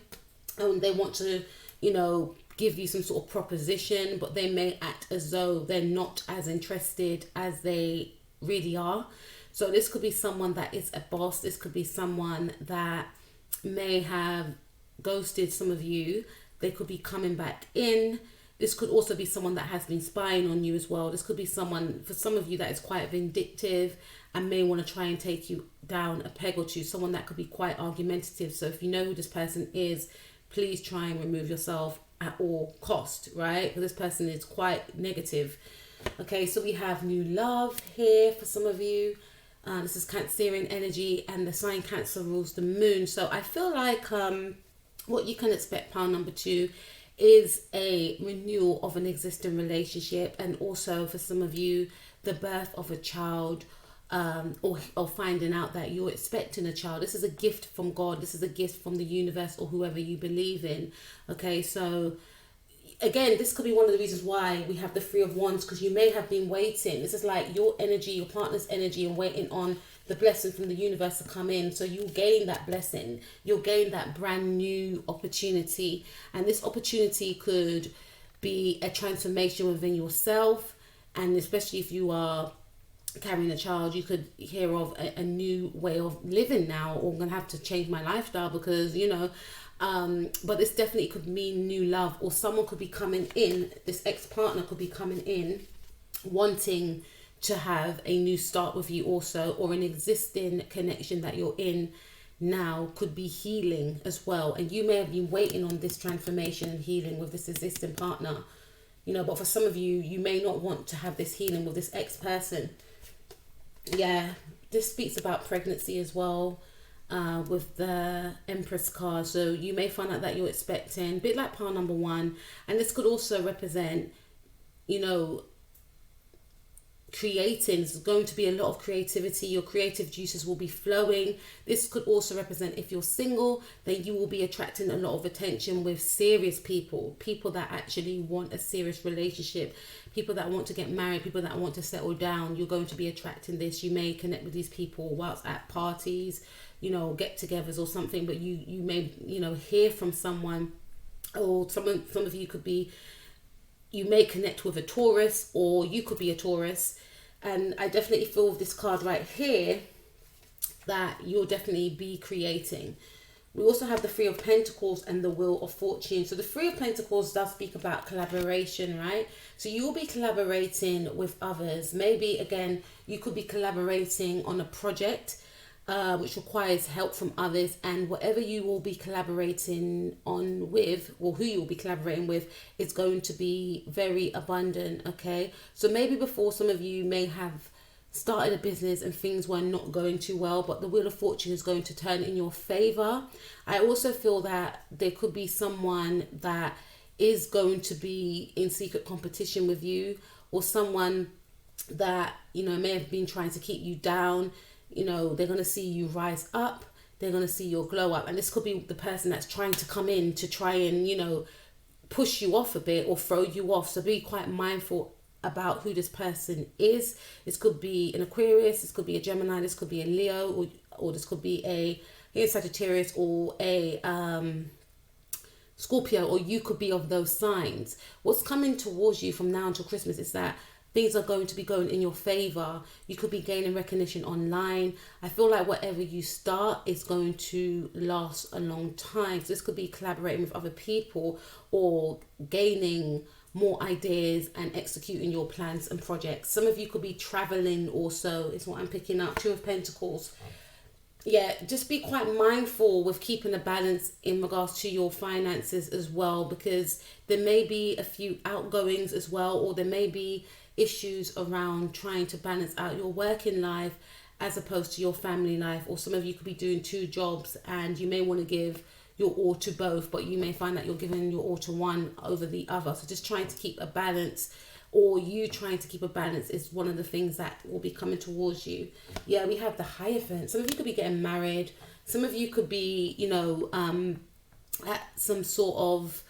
And they want to, you know, give you some sort of proposition, but they may act as though they're not as interested as they really are. So this could be someone that is a boss. This could be someone that may have ghosted some of you. They could be coming back in. This could also be someone that has been spying on you as well. This could be someone, for some of you, that is quite vindictive and may want to try and take you down a peg or two. Someone that could be quite argumentative. So if you know who this person is, please try and remove yourself at all cost, right? Because this person is quite negative. Okay, so we have new love here for some of you. This is Cancerian energy, and the sign Cancer rules the moon. So I feel like what you can expect, pile number two, is a renewal of an existing relationship, and also for some of you, the birth of a child, or finding out that you're expecting a child. This is a gift from God. This is a gift from the universe or whoever you believe in. Okay, so again, this could be one of the reasons why we have the Three of Wands, because you may have been waiting. This is like your energy, your partner's energy, and waiting on the blessing from the universe to come in. So you'll gain that blessing. You'll gain that brand new opportunity. And this opportunity could be a transformation within yourself. And especially if you are carrying a child, you could hear of a new way of living now, or I'm going to have to change my lifestyle because, you know, But this definitely could mean new love, or someone could be coming in, this ex-partner could be coming in wanting to have a new start with you also, or an existing connection that you're in now could be healing as well. And you may have been waiting on this transformation and healing with this existing partner, you know, but for some of you, you may not want to have this healing with this ex-person. Yeah, this speaks about pregnancy as well, with the Empress card. So you may find out that you're expecting, a bit like pile number one. And this could also represent, you know, creating. There's going to be a lot of creativity. Your creative juices will be flowing. This could also represent, if you're single, then you will be attracting a lot of attention with serious people that actually want a serious relationship, people that want to get married, people that want to settle down. You're going to be attracting this. You may connect with these people whilst at parties, you know, get-togethers or something, but you may, you know, hear from someone, or some of you could be, you may connect with a Taurus, or you could be a Taurus. And I definitely feel with this card right here that you'll definitely be creating. We also have the Three of Pentacles and the Wheel of Fortune. So the Three of Pentacles does speak about collaboration, right? So you'll be collaborating with others. Maybe, again, you could be collaborating on a project which requires help from others, and whatever you will be collaborating on with, or who you will be collaborating with, is going to be very abundant. Okay, so maybe before, some of you may have started a business and things were not going too well, but the Wheel of Fortune is going to turn in your favor. I also feel that there could be someone that is going to be in secret competition with you, or someone that, you know, may have been trying to keep you down. You know, they're going to see you rise up, they're going to see your glow up. And this could be the person that's trying to come in to try and, you know, push you off a bit or throw you off. So be quite mindful about who this person is. This could be an Aquarius, this could be a Gemini, this could be a Leo, or this could be a Sagittarius, or a Scorpio, or you could be of those signs. What's coming towards you from now until Christmas is that things are going to be going in your favor. You could be gaining recognition online. I feel like whatever you start is going to last a long time. So this could be collaborating with other people, or gaining more ideas and executing your plans and projects. Some of you could be traveling also, is what I'm picking up. Two of Pentacles. Yeah, just be quite mindful with keeping a balance in regards to your finances as well, because there may be a few outgoings as well, or there may be issues around trying to balance out your working life as opposed to your family life. Or some of you could be doing two jobs and you may want to give your all to both, but you may find that you're giving your all to one over the other. So just trying to keep a balance, or you trying to keep a balance, is one of the things that will be coming towards you. Yeah, we have the Hierophant. Some of you could be getting married. Some of you could be, you know, at some sort of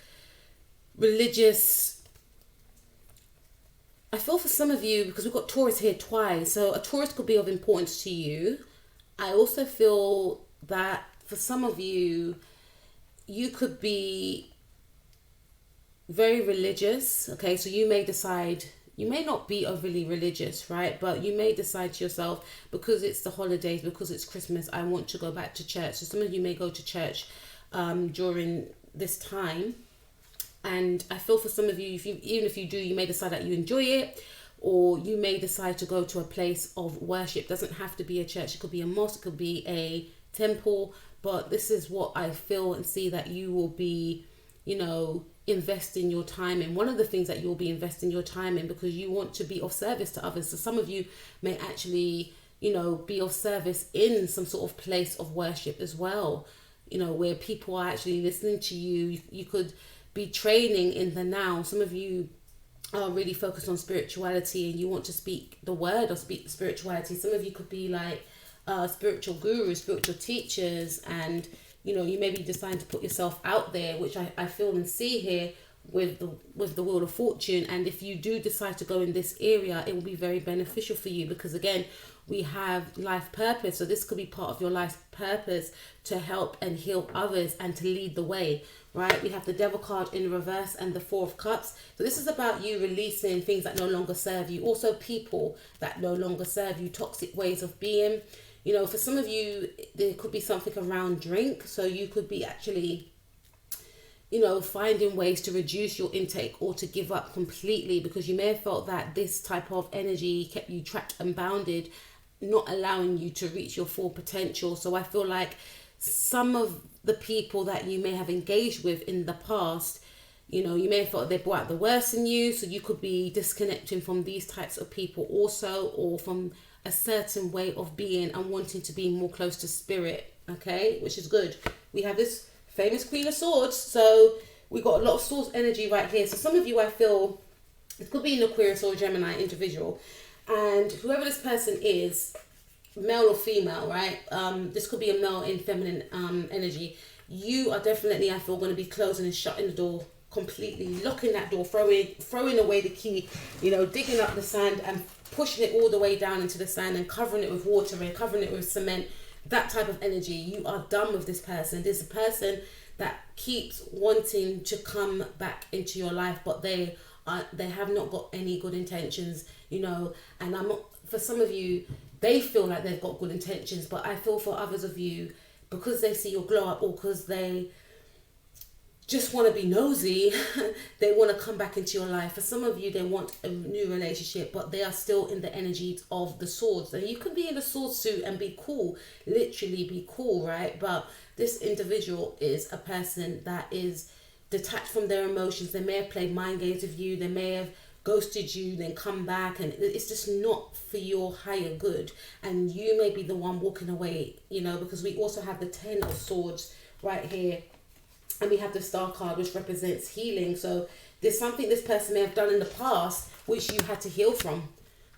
religious, I feel for some of you, because we've got Taurus here twice, so a Taurus could be of importance to you. I also feel that for some of you, you could be very religious. Okay, so you may decide, you may not be overly religious, right? But you may decide to yourself, because it's the holidays, because it's Christmas, I want to go back to church. So some of you may go to church during this time. And I feel for some of you, even if you do, you may decide that you enjoy it, or you may decide to go to a place of worship. It doesn't have to be a church. It could be a mosque, it could be a temple. But this is what I feel and see that you will be, you know, investing your time in. One of the things that you'll be investing your time in, because you want to be of service to others. So some of you may actually, you know, be of service in some sort of place of worship as well, you know, where people are actually listening to you. You could be training in the now. Some of you are really focused on spirituality and you want to speak the word or speak spirituality. Some of you could be like spiritual gurus, spiritual teachers, and you know, you may be deciding to put yourself out there, which I feel and see here with the Wheel of Fortune. And if you do decide to go in this area, it will be very beneficial for you, because again, we have life purpose. So this could be part of your life purpose, to help and heal others and to lead the way, right? We have the Devil card in reverse and the Four of Cups. So this is about you releasing things that no longer serve you. Also people that no longer serve you, toxic ways of being. You know, for some of you, there could be something around drink. So you could be actually finding ways to reduce your intake or to give up completely, because you may have felt that this type of energy kept you trapped and bounded, not allowing you to reach your full potential. So I feel like some of the people that you may have engaged with in the past, you may have thought they brought out the worst in you. So you could be disconnecting from these types of people also, or from a certain way of being and wanting to be more close to spirit, okay, which is good. We have this famous Queen of Swords, so we got a lot of Swords energy right here. So some of you, I feel, it could be an Aquarius or Gemini individual, and whoever this person is, male or female, right? This could be a male in feminine energy. You are definitely, I feel, going to be closing and shutting the door completely, locking that door, throwing away the key, digging up the sand and pushing it all the way down into the sand and covering it with water and covering it with cement. That type of energy. You are done with this person. This is a person that keeps wanting to come back into your life, but they have not got any good intentions, and I'm not, for some of you, they feel like they've got good intentions, but I feel for others of you, because they see your glow up, or because they just want to be nosy, they want to come back into your life. For some of you, they want a new relationship, but they are still in the energy of the swords. And you can be in a sword suit and be cool, literally be cool, right? But this individual is a person that is detached from their emotions. They may have played mind games with you. They may have ghosted you, then come back, and it's just not for your higher good. And you may be the one walking away, because we also have the 10 of Swords right here. And we have the Star card, which represents healing. So there's something this person may have done in the past which you had to heal from.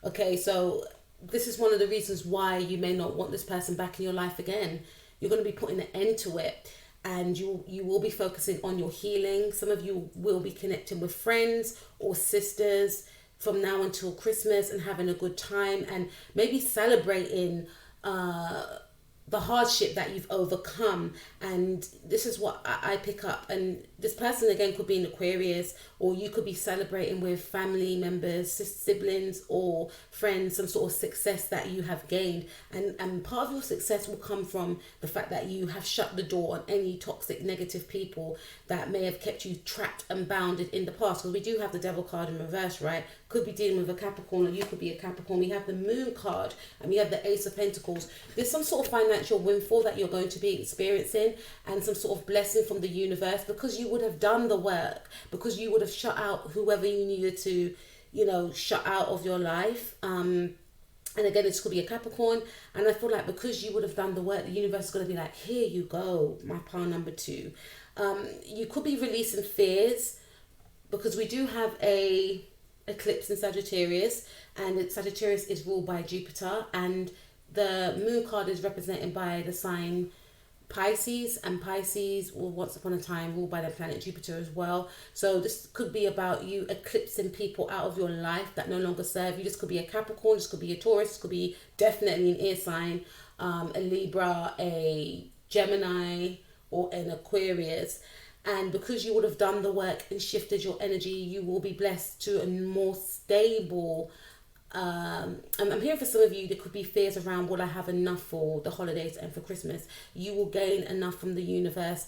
Okay, so this is one of the reasons why you may not want this person back in your life again. You're going to be putting an end to it, and you will be focusing on your healing. Some of you will be connecting with friends or sisters from now until Christmas and having a good time, and maybe celebrating the hardship that you've overcome. And this is what I pick up. And this person again could be an Aquarius, or you could be celebrating with family members, siblings or friends, some sort of success that you have gained. And part of your success will come from the fact that you have shut the door on any toxic, negative people that may have kept you trapped and bounded in the past. Because we do have the Devil card in reverse, right? Could be dealing with a Capricorn, or you could be a Capricorn. We have the Moon card, and we have the Ace of Pentacles. There's some sort of financial windfall that you're going to be experiencing, and some sort of blessing from the universe, because you would have done the work, because you would have shut out whoever you needed to, shut out of your life. And again, this could be a Capricorn. And I feel like because you would have done the work, the universe is going to be like, here you go, my pile number 2. You could be releasing fears, because we do have a eclipse in Sagittarius, and Sagittarius is ruled by Jupiter, and the Moon card is represented by the sign Pisces, and Pisces were once upon a time ruled by the planet Jupiter as well. So this could be about you eclipsing people out of your life that no longer serve you. This could be a Capricorn, this could be a Taurus, this could be definitely an air sign, a Libra, a Gemini, or an Aquarius. And because you would have done the work and shifted your energy, you will be blessed to a more stable. I'm hearing for some of you, there could be fears around, will I have enough for the holidays and for Christmas? You will gain enough from the universe.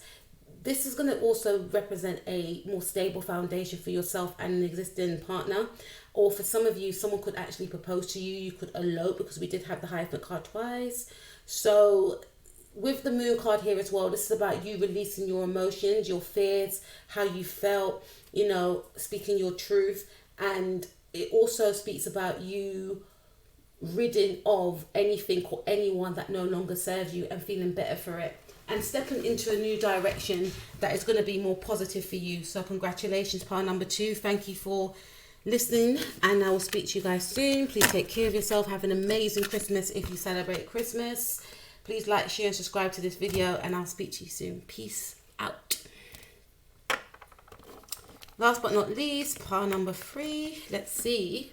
This is going to also represent a more stable foundation for yourself and an existing partner. Or for some of you, someone could actually propose to you. You could elope, because we did have the Hierophant card twice. So with the Moon card here as well, this is about you releasing your emotions, your fears, how you felt, speaking your truth. And it also speaks about you ridding of anything or anyone that no longer serves you and feeling better for it, and stepping into a new direction that is going to be more positive for you. So congratulations, pile number 2. Thank you for listening, and I will speak to you guys soon. Please take care of yourself. Have an amazing Christmas if you celebrate Christmas. Please like, share and subscribe to this video, and I'll speak to you soon. Peace out. Last but not least, pile number 3. Let's see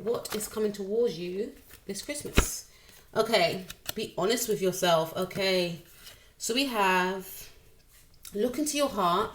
what is coming towards you this Christmas. Okay, be honest with yourself. Okay, so we have, look into your heart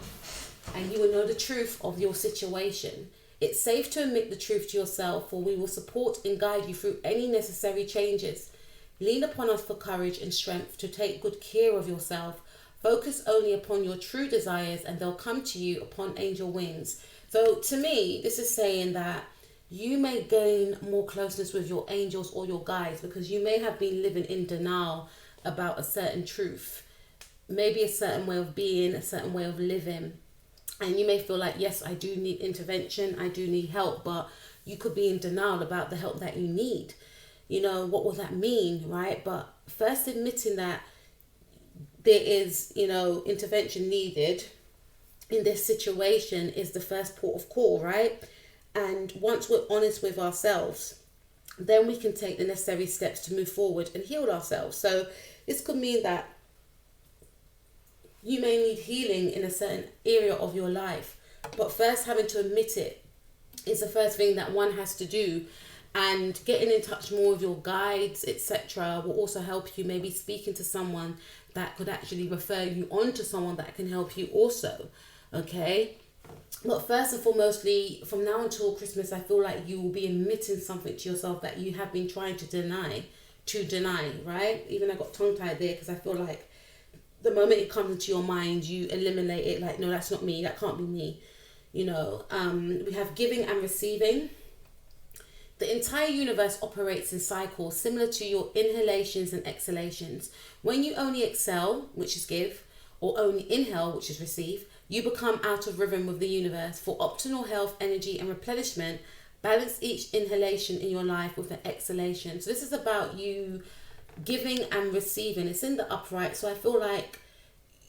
and you will know the truth of your situation. It's safe to admit the truth to yourself, for we will support and guide you through any necessary changes. Lean upon us for courage and strength to take good care of yourself. Focus only upon your true desires and they'll come to you upon angel wings. So to me, this is saying that you may gain more closeness with your angels or your guides because you may have been living in denial about a certain truth, maybe a certain way of being, a certain way of living. And you may feel like, yes, I do need intervention, I do need help, but you could be in denial about the help that you need. You know, what will that mean, right? But first admitting that there is, you know, intervention needed in this situation is the first port of call, right? And once we're honest with ourselves, then we can take the necessary steps to move forward and heal ourselves. So this could mean that you may need healing in a certain area of your life, but first having to admit it is the first thing that one has to do. And getting in touch more with your guides, etc., will also help you. Maybe speaking to someone that could actually refer you on to someone that can help you also. Okay, but first and foremostly, from now until Christmas, I feel like you will be admitting something to yourself that you have been trying to deny, right? Even I got tongue-tied there because I feel like the moment it comes into your mind, you eliminate it. Like, no, that's not me, that can't be me. You know, we have giving and receiving. The entire universe operates in cycles similar to your inhalations and exhalations. When you only exhale, which is give, or only inhale, which is receive, you become out of rhythm with the universe. For optimal health, energy, and replenishment, balance each inhalation in your life with an exhalation. So this is about you giving and receiving. It's in the upright. So I feel like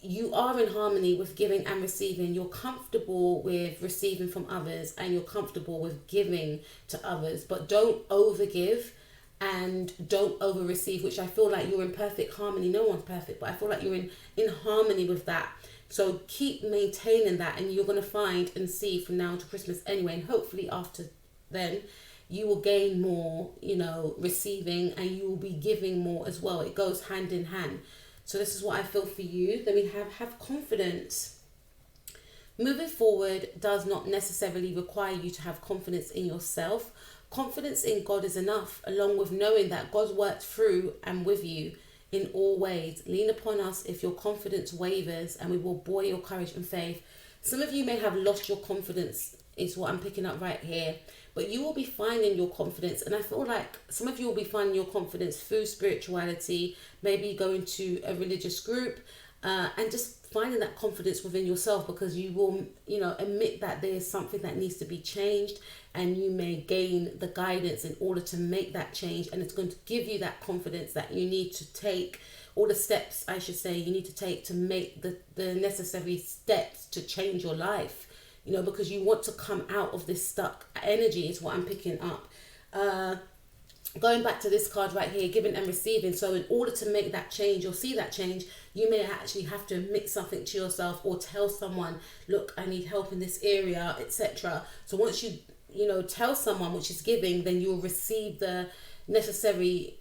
you are in harmony with giving and receiving. You're comfortable with receiving from others and you're comfortable with giving to others, but don't over give and don't over receive, which I feel like you're in perfect harmony. No one's perfect, but I feel like you're in harmony with that. So keep maintaining that, and you're going to find and see from now to Christmas anyway, and hopefully after then you will gain more, you know, receiving, and you will be giving more as well. It goes hand in hand. So this is what I feel for you. Then we have confidence. Moving forward does not necessarily require you to have confidence in yourself. Confidence in God is enough, along with knowing that God's worked through and with you in all ways. Lean upon us if your confidence wavers, and we will buoy your courage and faith. Some of you may have lost your confidence, is what I'm picking up right here, but you will be finding your confidence. And I feel like some of you will be finding your confidence through spirituality, maybe going to a religious group, and just finding that confidence within yourself, because you will, you know, admit that there is something that needs to be changed, and you may gain the guidance in order to make that change, and it's going to give you that confidence that you need to take, all the steps, I should say, you need to take to make the necessary steps to change your life, you know, because you want to come out of this stuck energy is what I'm picking up. Going back to this card right here, giving and receiving. So in order to make that change or see that change, you may actually have to admit something to yourself or tell someone, look, I need help in this area, etc. So once you know, tell someone, which is giving, then you'll receive the necessary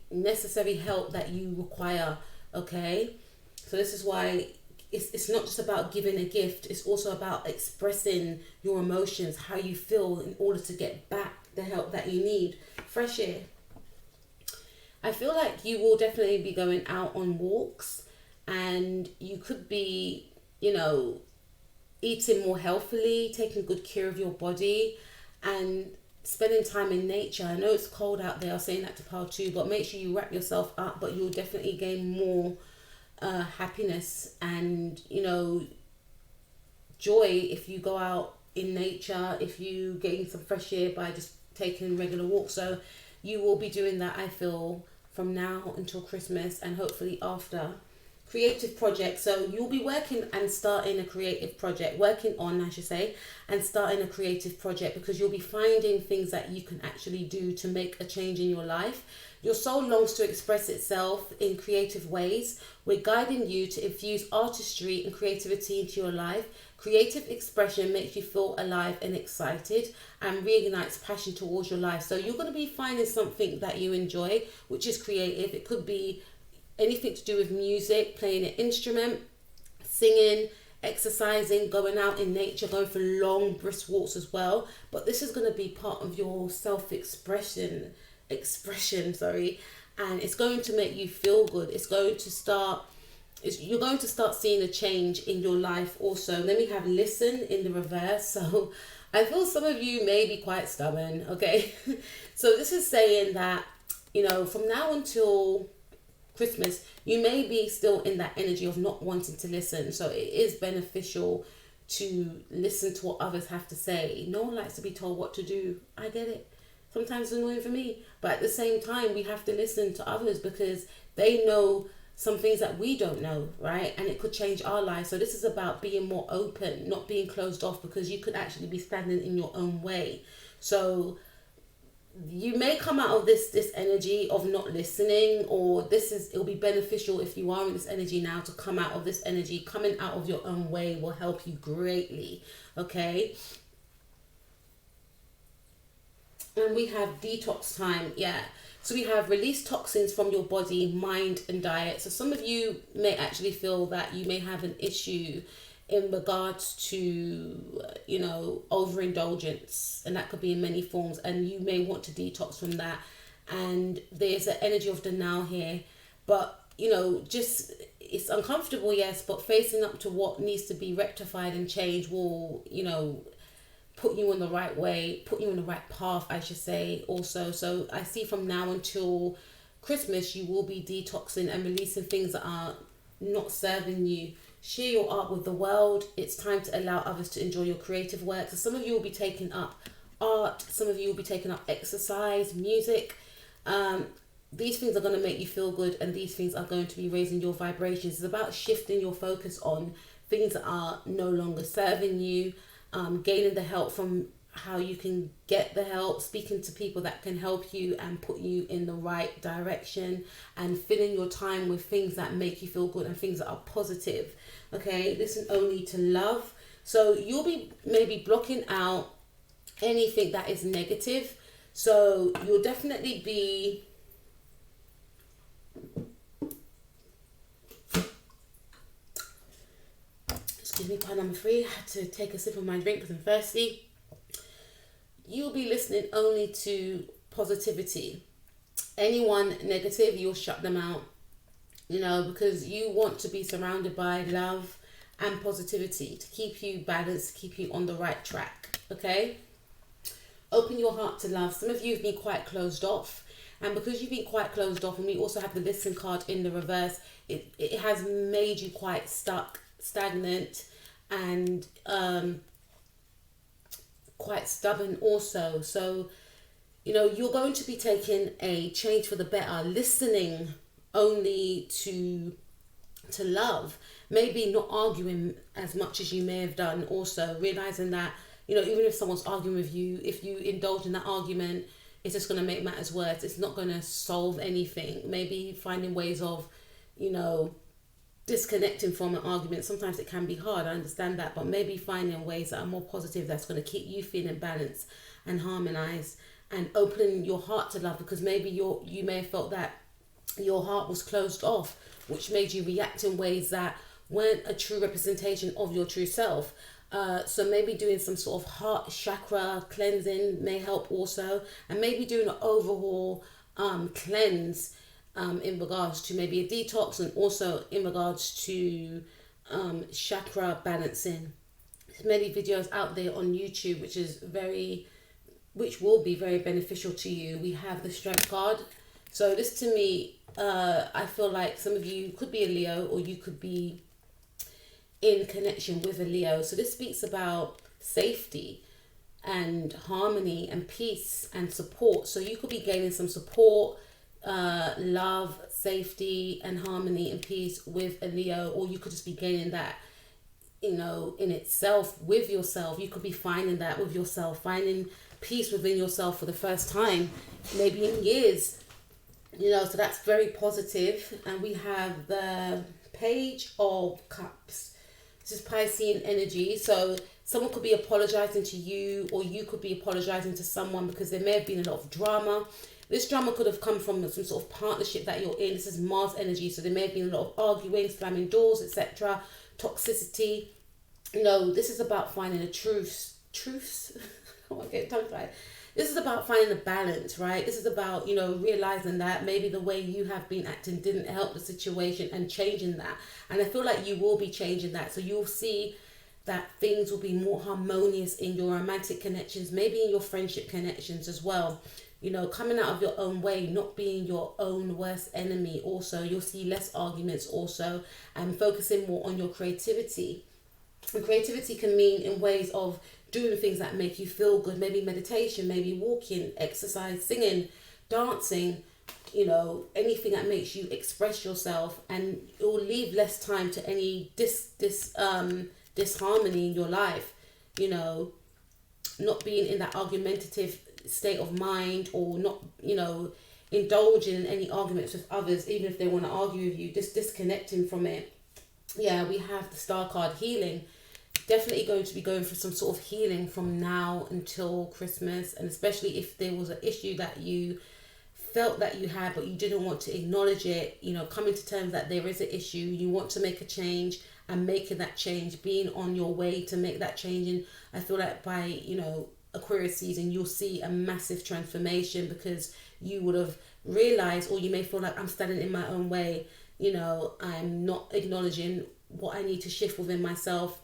help that you require. Okay, so this is why it's not just about giving a gift, it's also about expressing your emotions, how you feel, in order to get back the help that you need. Fresh air. I feel like you will definitely be going out on walks, and you could be, you know, eating more healthily, taking good care of your body, and spending time in nature. I know it's cold out there, I was saying that to Pal too, but make sure you wrap yourself up, but you'll definitely gain more happiness and, you know, joy if you go out in nature, if you gain some fresh air by just taking regular walks. So you will be doing that, I feel, from now until Christmas, and hopefully after. Creative project. So you'll be working and starting a creative project, working on, I should say, and starting a creative project, because you'll be finding things that you can actually do to make a change in your life. Your soul longs to express itself in creative ways. We're guiding you to infuse artistry and creativity into your life. Creative expression makes you feel alive and excited and reignites passion towards your life. So you're going to be finding something that you enjoy, which is creative. It could be anything to do with music, playing an instrument, singing, exercising, going out in nature, going for long brisk walks as well. But this is going to be part of your expression, and it's going to make you feel good. It's going to start you're going to start seeing a change in your life also. Then we have listen in the reverse. So I feel some of you may be quite stubborn, okay? So this is saying that, from now until Christmas, you may be still in that energy of not wanting to listen. So it is beneficial to listen to what others have to say. No one likes to be told what to do. I get it. Sometimes it's annoying for me. But at the same time, we have to listen to others because they know some things that we don't know, right? And it could change our lives. So this is about being more open, not being closed off, because you could actually be standing in your own way. So you may come out of this energy of not listening, or it'll be beneficial if you are in this energy now to come out of this energy. Coming out of your own way will help you greatly, okay? And we have detox time, yeah. So we have release toxins from your body, mind, and diet. So some of you may actually feel that you may have an issue in regards to, overindulgence, and that could be in many forms, and you may want to detox from that. And there's an energy of denial here, but it's uncomfortable, yes, but facing up to what needs to be rectified and changed will, put you in the right way, put you in the right path, I should say, also. So I see from now until Christmas, you will be detoxing and releasing things that are not serving you. Share your art with the world. It's time to allow others to enjoy your creative work. So some of you will be taking up art, some of you will be taking up exercise, music. These things are going to make you feel good, and these things are going to be raising your vibrations. It's about shifting your focus on things that are no longer serving you, gaining the help from how you can get the help, speaking to people that can help you and put you in the right direction, and filling your time with things that make you feel good and things that are positive. Okay, listen only to love. So you'll be maybe blocking out anything that is negative. So you'll definitely be part number 3. I had to take a sip of my drink because I'm thirsty. You'll be listening only to positivity. Anyone negative, you'll shut them out, because you want to be surrounded by love and positivity to keep you balanced, keep you on the right track, okay? Open your heart to love. Some of you have been quite closed off, and because you've been quite closed off, and we also have the listen card in the reverse, it has made you quite stuck, stagnant, and quite stubborn also. So you're going to be taking a change for the better, listening only to love, maybe not arguing as much as you may have done, also realizing that even if someone's arguing with you, if you indulge in that argument, it's just going to make matters worse. It's not going to solve anything. Maybe finding ways of disconnecting from an argument. Sometimes it can be hard, I understand that, but maybe finding ways that are more positive, that's going to keep you feeling balanced and harmonized, and opening your heart to love, because maybe you may have felt that your heart was closed off, which made you react in ways that weren't a true representation of your true self. So maybe doing some sort of heart chakra cleansing may help also, and maybe doing an overhaul cleanse in regards to maybe a detox, and also in regards to chakra balancing. There's many videos out there on YouTube which will be very beneficial to you. We have the strength card. So this, to me, I feel like some of you could be a Leo, or you could be in connection with a Leo. So this speaks about safety and harmony and peace and support. So you could be gaining some support, love, safety and harmony and peace with a Leo, or you could just be gaining that in itself with yourself. You could be finding that with yourself, finding peace within yourself for the first time, maybe in years, so that's very positive. And we have the Page of Cups. This is Piscean energy. So someone could be apologizing to you, or you could be apologizing to someone, because there may have been a lot of drama. This drama could have come from some sort of partnership that you're in. This is Mars energy, so there may have been a lot of arguing, slamming doors, etc., toxicity. This is about finding a truce. I won't get tongue tied. this is about finding a balance, right? This is about, realizing that maybe the way you have been acting didn't help the situation and changing that. And I feel like you will be changing that. So you'll see that things will be more harmonious in your romantic connections, maybe in your friendship connections as well. Coming out of your own way, not being your own worst enemy. Also, you'll see less arguments also, and focusing more on your creativity. And creativity can mean in ways of doing things that make you feel good, maybe meditation, maybe walking, exercise, singing, dancing, anything that makes you express yourself, and it will leave less time to any disharmony in your life. Not being in that argumentative state of mind, or not, indulging in any arguments with others, even if they want to argue with you, just disconnecting from it. Yeah, we have the star card, healing. Definitely going to be going for some sort of healing from now until Christmas, and especially if there was an issue that you felt that you had but you didn't want to acknowledge it, coming to terms that there is an issue, you want to make a change, and making that change, being on your way to make that change. And I feel like by Aquarius season, you'll see a massive transformation, because you would have realized, or you may feel like, I'm standing in my own way, I'm not acknowledging what I need to shift within myself.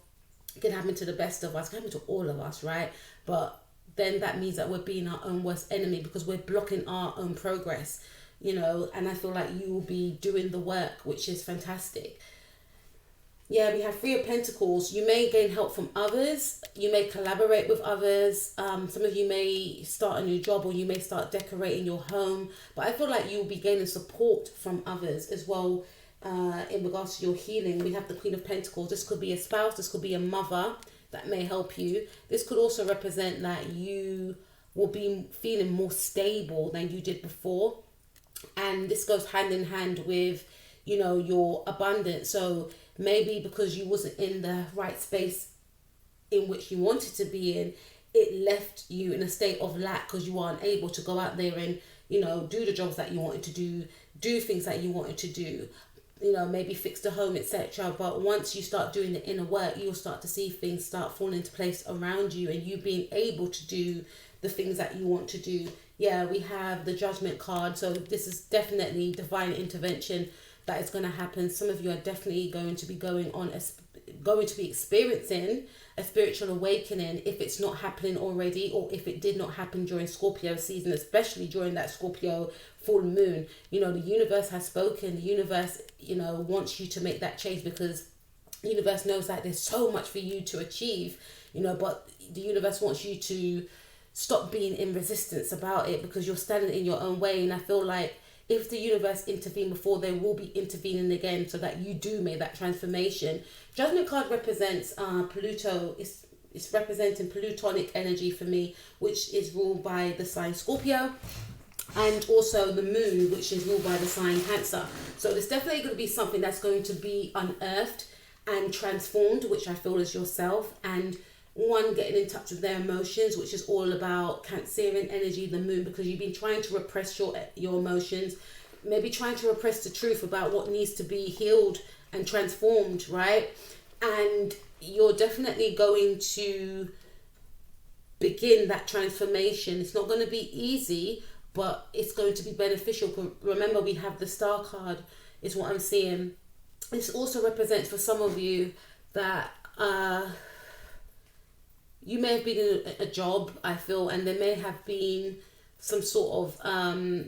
It can happen to the best of us, it can happen to all of us, right? But then that means that we're being our own worst enemy, because we're blocking our own progress, and I feel like you will be doing the work, which is fantastic. Yeah, we have Three of Pentacles. You may gain help from others. You may collaborate with others. Some of you may start a new job, or you may start decorating your home. But I feel like you'll be gaining support from others as well in regards to your healing. We have the Queen of Pentacles. This could be a spouse. This could be a mother that may help you. This could also represent that you will be feeling more stable than you did before. And this goes hand in hand with, your abundance. So maybe because you wasn't in the right space in which you wanted to be in, it left you in a state of lack, because you weren't able to go out there and, do the jobs that you wanted to do things that you wanted to do, maybe fix the home, etc. But once you start doing the inner work, you'll start to see things start falling into place around you, and you being able to do the things that you want to do. Yeah, we have the Judgment card. So this is definitely divine intervention that is going to happen. Some of you are definitely going to be experiencing a spiritual awakening, if it's not happening already, or if it did not happen during Scorpio season, especially during that Scorpio full moon. The universe has spoken. The universe, wants you to make that change, because the universe knows that there's so much for you to achieve, but the universe wants you to stop being in resistance about it, because you're standing in your own way. And I feel like if the universe intervened before, they will be intervening again, so that you do make that transformation. Judgment card represents Pluto. It's representing Plutonic energy for me, which is ruled by the sign Scorpio, and also the moon, which is ruled by the sign Cancer. So there's definitely going to be something that's going to be unearthed and transformed, which I feel is yourself, and one getting in touch with their emotions, which is all about Cancerian energy, the moon, because you've been trying to repress your emotions, maybe trying to repress the truth about what needs to be healed and transformed, right? And you're definitely going to begin that transformation. It's not going to be easy, but it's going to be beneficial. Remember, we have the Star card is what I'm seeing. This also represents for some of you that you may have been in a job, I feel, and there may have been some sort of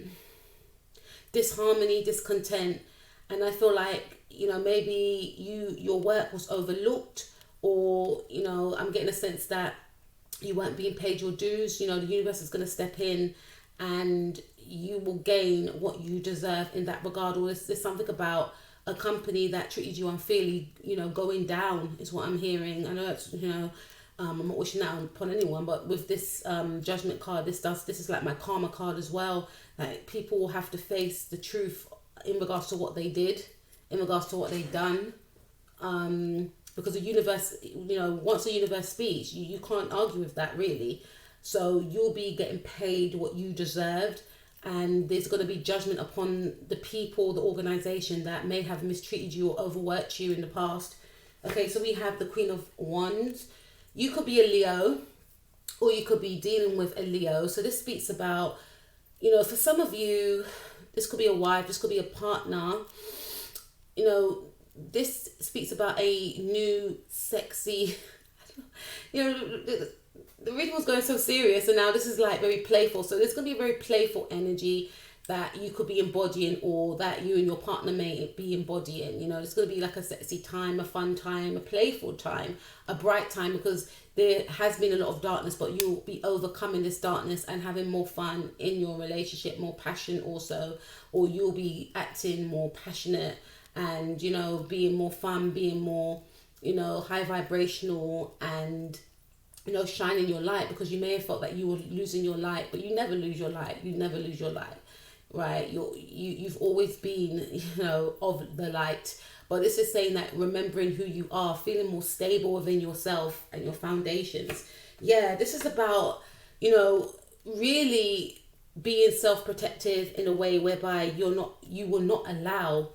disharmony, discontent, and I feel like, maybe your work was overlooked, or, I'm getting a sense that you weren't being paid your dues. The universe is going to step in, and you will gain what you deserve in that regard. Or there's something about a company that treated you unfairly, going down is what I'm hearing. I know it's, I'm not wishing that upon anyone, but with this Judgment card, this is like my karma card as well. Like, people will have to face the truth in regards to what they did, in regards to what they've done, because the universe, once the universe speaks, you can't argue with that, really. So you'll be getting paid what you deserved, and there's going to be judgment upon the people, the organization that may have mistreated you or overworked you in the past. Okay, so we have the Queen of Wands. You could be a Leo, or you could be dealing with a Leo. So this speaks about, for some of you, this could be a wife, this could be a partner. This speaks about a new sexy, the reading was going so serious, and now this is like very playful. So there's going to be a very playful energy that you could be embodying, or that you and your partner may be embodying. It's going to be like a sexy time, a fun time, a playful time, a bright time, because there has been a lot of darkness, but you'll be overcoming this darkness and having more fun in your relationship, more passion also, or you'll be acting more passionate and, being more fun, being more, high vibrational, and shining your light, because you may have felt that you were losing your light, but you never lose your light. You never lose your light, right? You've always been, of the light. But this is saying that remembering who you are, feeling more stable within yourself and your foundations. Yeah, this is about, really being self-protective in a way whereby you will not allow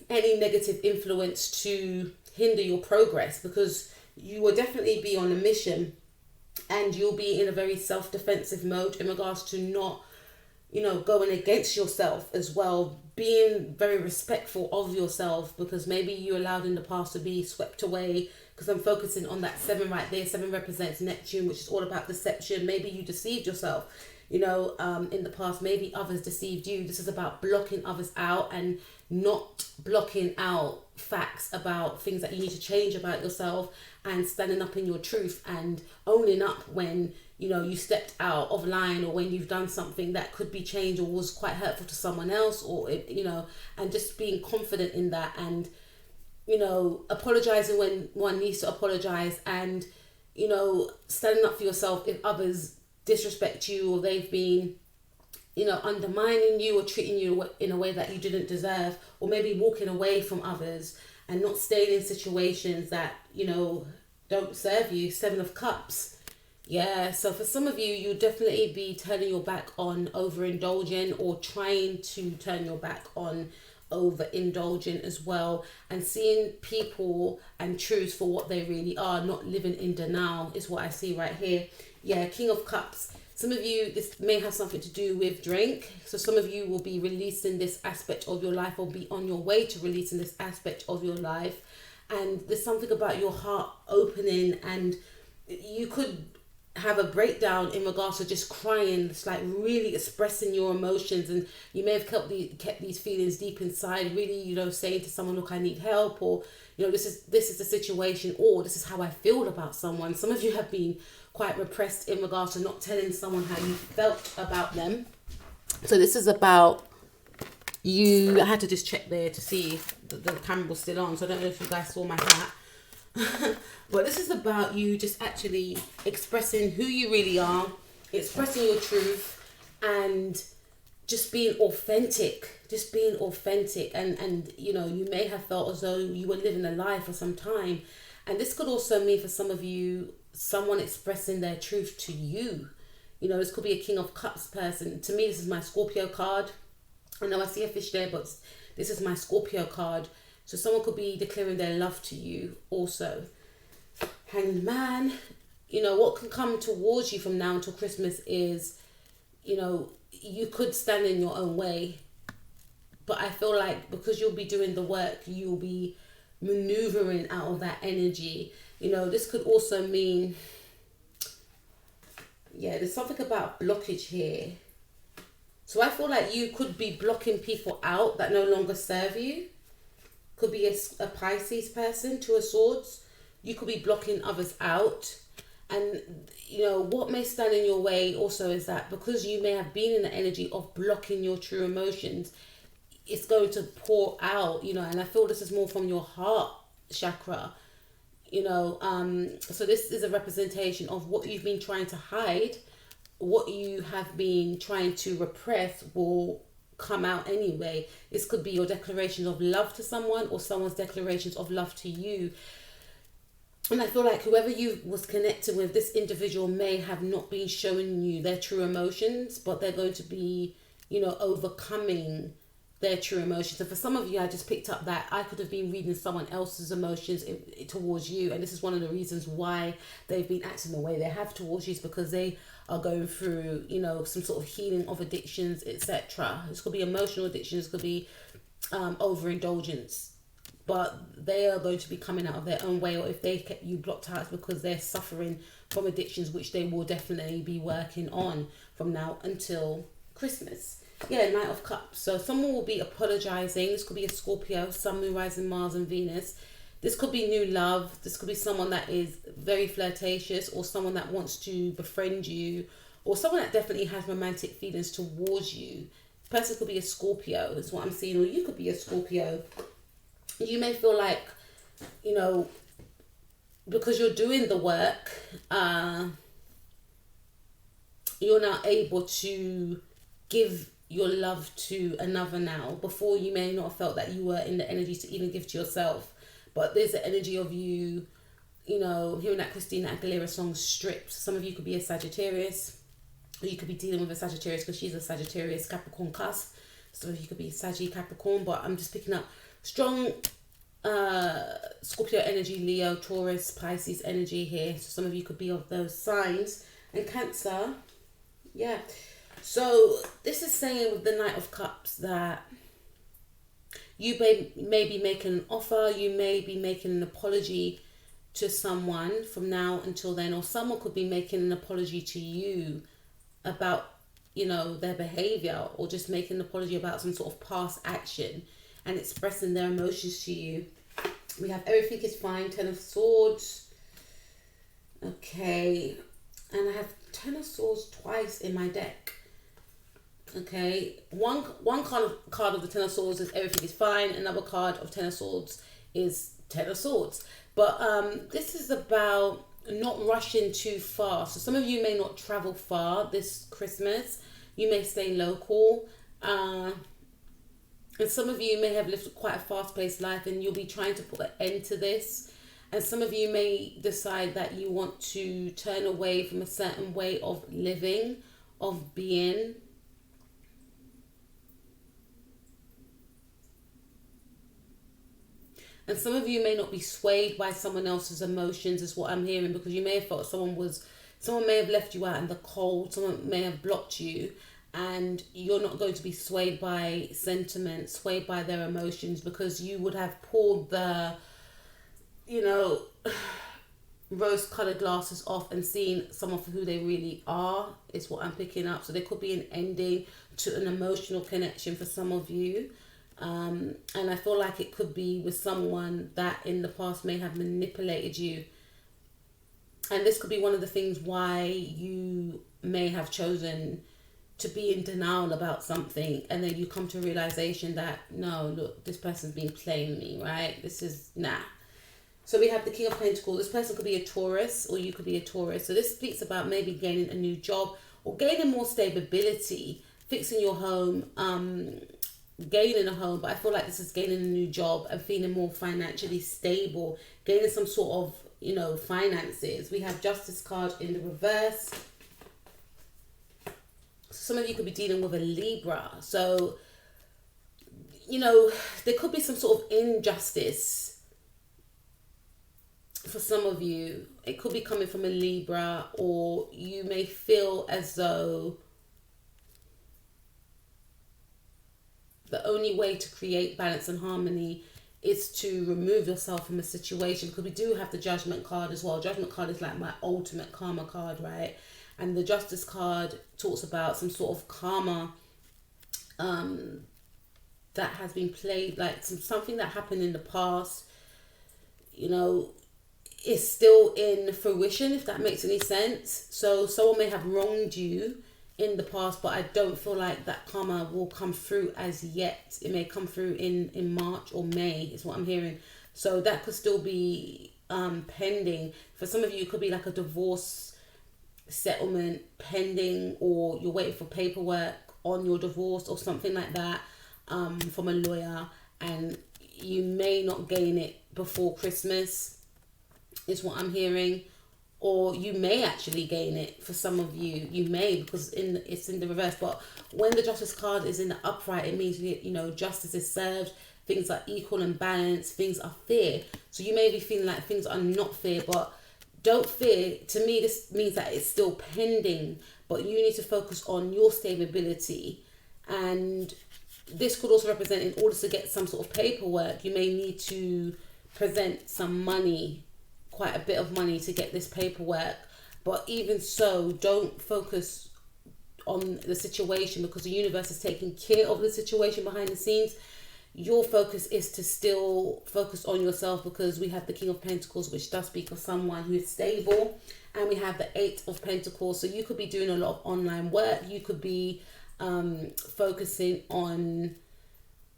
any negative influence to hinder your progress, because you will definitely be on a mission, and you'll be in a very self-defensive mode in regards to not, going against yourself as well, being very respectful of yourself, because maybe you allowed in the past to be swept away, because I'm focusing on that 7 right there. 7 represents Neptune, which is all about deception. Maybe you deceived yourself, in the past. Maybe others deceived you. This is about blocking others out and not blocking out facts about things that you need to change about yourself, and standing up in your truth and owning up when you stepped out of line, or when you've done something that could be changed or was quite hurtful to someone else, or and just being confident in that, and apologizing when one needs to apologize, and standing up for yourself if others disrespect you, or they've been undermining you or treating you in a way that you didn't deserve, or maybe walking away from others and not staying in situations that don't serve you. 7 of Cups. Yeah, so for some of you, you'll definitely be turning your back on overindulging, or trying to turn your back on overindulging as well, and seeing people and truths for what they really are, not living in denial, is what I see right here. Yeah, King of Cups. Some of you, this may have something to do with drink. So some of you will be releasing this aspect of your life, or be on your way to releasing this aspect of your life. And there's something about your heart opening, and you could have a breakdown in regards to just crying. It's like really expressing your emotions, and you may have kept these feelings deep inside, really, saying to someone, look, I need help, or, this is the situation, or this is how I feel about someone. Some of you have been quite repressed in regards to not telling someone how you felt about them. So this is about you. I had to just check there to see if the camera was still on, so I don't know if you guys saw my hat. But this is about you just actually expressing who you really are, expressing your truth, and just being authentic. And you may have felt as though you were living a lie for some time, and this could also mean for some of you, someone expressing their truth to you. This could be a King of Cups person. To me, this is my Scorpio card. I know I see a fish there, but this is my Scorpio card. So someone could be declaring their love to you also. Hanged Man. What can come towards you from now until Christmas is, you could stand in your own way. But I feel like because you'll be doing the work, you'll be maneuvering out of that energy. This could also mean, there's something about blockage here. So I feel like you could be blocking people out that no longer serve you. Could be a Pisces person, 2 of Swords. You could be blocking others out. And, what may stand in your way also is that because you may have been in the energy of blocking your true emotions, it's going to pour out, and I feel this is more from your heart chakra. So this is a representation of what you've been trying to hide, what you have been trying to repress will come out anyway. This could be your declarations of love to someone, or someone's declarations of love to you. And I feel like whoever you was connected with, this individual may have not been showing you their true emotions, but they're going to be, overcoming their true emotions. And for some of you, I just picked up that I could have been reading someone else's emotions towards you, and this is one of the reasons why they've been acting the way they have towards you, is because they are going through, you know, some sort of healing of addictions, etc. This could be emotional addictions, could be overindulgence, but they are going to be coming out of their own way. Or if they kept you blocked out, it's because they're suffering from addictions, which they will definitely be working on from now until Christmas. Yeah, Knight of Cups. So someone will be apologizing. This could be a Scorpio, Sun, Moon, Rising, Mars and Venus. This could be new love. This could be someone that is very flirtatious, or someone that wants to befriend you, or someone that definitely has romantic feelings towards you. Person could be a Scorpio, is what I'm seeing, or you could be a Scorpio. You may feel like, you know, because you're doing the work, you're now able to give your love to another now. Before, you may not have felt that you were in the energy to even give to yourself, but there's the energy of you, you know, hearing that Christina Aguilera song Stripped. Some of you could be a Sagittarius, or you could be dealing with a Sagittarius because she's a Sagittarius Capricorn cusp. Some of you could be Saggy Capricorn, but I'm just picking up strong Scorpio energy, Leo, Taurus, Pisces energy here. So some of you could be of those signs. And Cancer, yeah. So this is saying with the Knight of Cups that you may be making an offer, you may be making an apology to someone from now until then, or someone could be making an apology to you about, you know, their behavior, or just making an apology about some sort of past action and expressing their emotions to you. We have Everything is Fine, Ten of Swords. Okay, and I have Ten of Swords twice in my deck. Okay, one card of the Ten of Swords is Everything is Fine. Another card of Ten of Swords is Ten of Swords. But this is about not rushing too far. So some of you may not travel far this Christmas. You may stay local. And some of you may have lived quite a fast-paced life, and you'll be trying to put an end to this. And some of you may decide that you want to turn away from a certain way of living, of being. And some of you may not be swayed by someone else's emotions, is what I'm hearing, because you may have felt someone may have left you out in the cold, someone may have blocked you, and you're not going to be swayed by sentiment, swayed by their emotions, because you would have pulled the, you know, rose-colored glasses off and seen someone for who they really are, is what I'm picking up. So there could be an ending to an emotional connection for some of you. And I feel like it could be with someone that in the past may have manipulated you. And this could be one of the things why you may have chosen to be in denial about something, and then you come to a realization that, no, look, this person's been playing me, right? This is, nah. So we have the King of Pentacles. This person could be a Taurus, or you could be a Taurus. So this speaks about maybe gaining a new job, or gaining more stability, fixing your home, gaining a home. But I feel like this is gaining a new job and feeling more financially stable, gaining some sort of, you know, finances. We have Justice card in the reverse. Some of you could be dealing with a Libra. So, you know, there could be some sort of injustice for some of you. It could be coming from a Libra, or you may feel as though the only way to create balance and harmony is to remove yourself from a situation. Because we do have the Judgment card as well. Judgment card is like my ultimate karma card, right? And the Justice card talks about some sort of karma that has been played, like something that happened in the past, you know, is still in fruition, if that makes any sense. So someone may have wronged you in the past, but I don't feel like that karma will come through as yet. It may come through in March or May, is what I'm hearing. So that could still be pending. For some of you, it could be like a divorce settlement pending, or you're waiting for paperwork on your divorce or something like that from a lawyer, and you may not gain it before Christmas, is what I'm hearing. or you may actually gain it. For some of you, you may, because it's in the reverse. But when the Justice card is in the upright, it means, you know, justice is served, things are equal and balanced, things are fair. So you may be feeling like things are not fair, but don't fear. To me, this means that it's still pending, but you need to focus on your stability. And this could also represent, in order to get some sort of paperwork, you may need to present some money, quite a bit of money, to get this paperwork. But even so, don't focus on the situation, because the universe is taking care of the situation behind the scenes. Your focus is to still focus on yourself, because we have the King of Pentacles, which does speak of someone who is stable, and we have the Eight of Pentacles. So you could be doing a lot of online work. You could be focusing on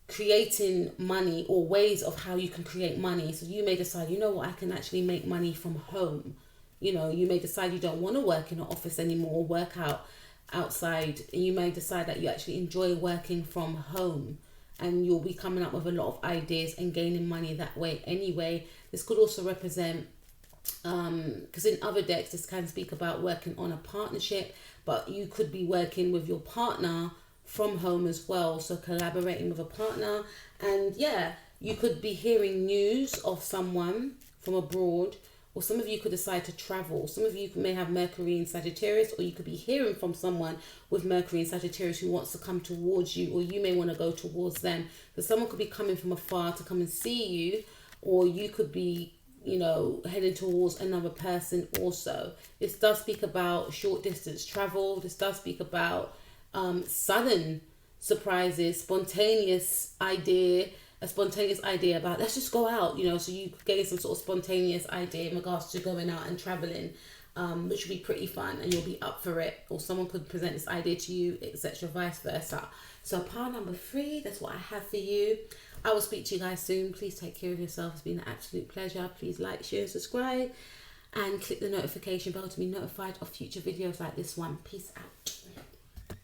creating money, or ways of how you can create money. So you may decide, you know what, I can actually make money from home. You know, you may decide you don't want to work in an office anymore, or work outside, and you may decide that you actually enjoy working from home, and you'll be coming up with a lot of ideas and gaining money that way anyway. This could also represent, because in other decks this can speak about working on a partnership, but you could be working with your partner from home as well, so collaborating with a partner. And yeah, you could be hearing news of someone from abroad, or some of you could decide to travel. Some of you may have Mercury in Sagittarius, or you could be hearing from someone with Mercury in Sagittarius who wants to come towards you, or you may want to go towards them. So someone could be coming from afar to come and see you, or you could be, you know, heading towards another person also. This does speak about short distance travel. This does speak about sudden surprises, a spontaneous idea about, let's just go out, you know. So you gain some sort of spontaneous idea in regards to going out and traveling, which will be pretty fun, and you'll be up for it. Or someone could present this idea to you, etc., vice versa. So pile number 3, that's what I have for you. I will speak to you guys soon. Please take care of yourself. It's been an absolute pleasure. Please like, share, and subscribe, and click the notification bell to be notified of future videos like this one. Peace out.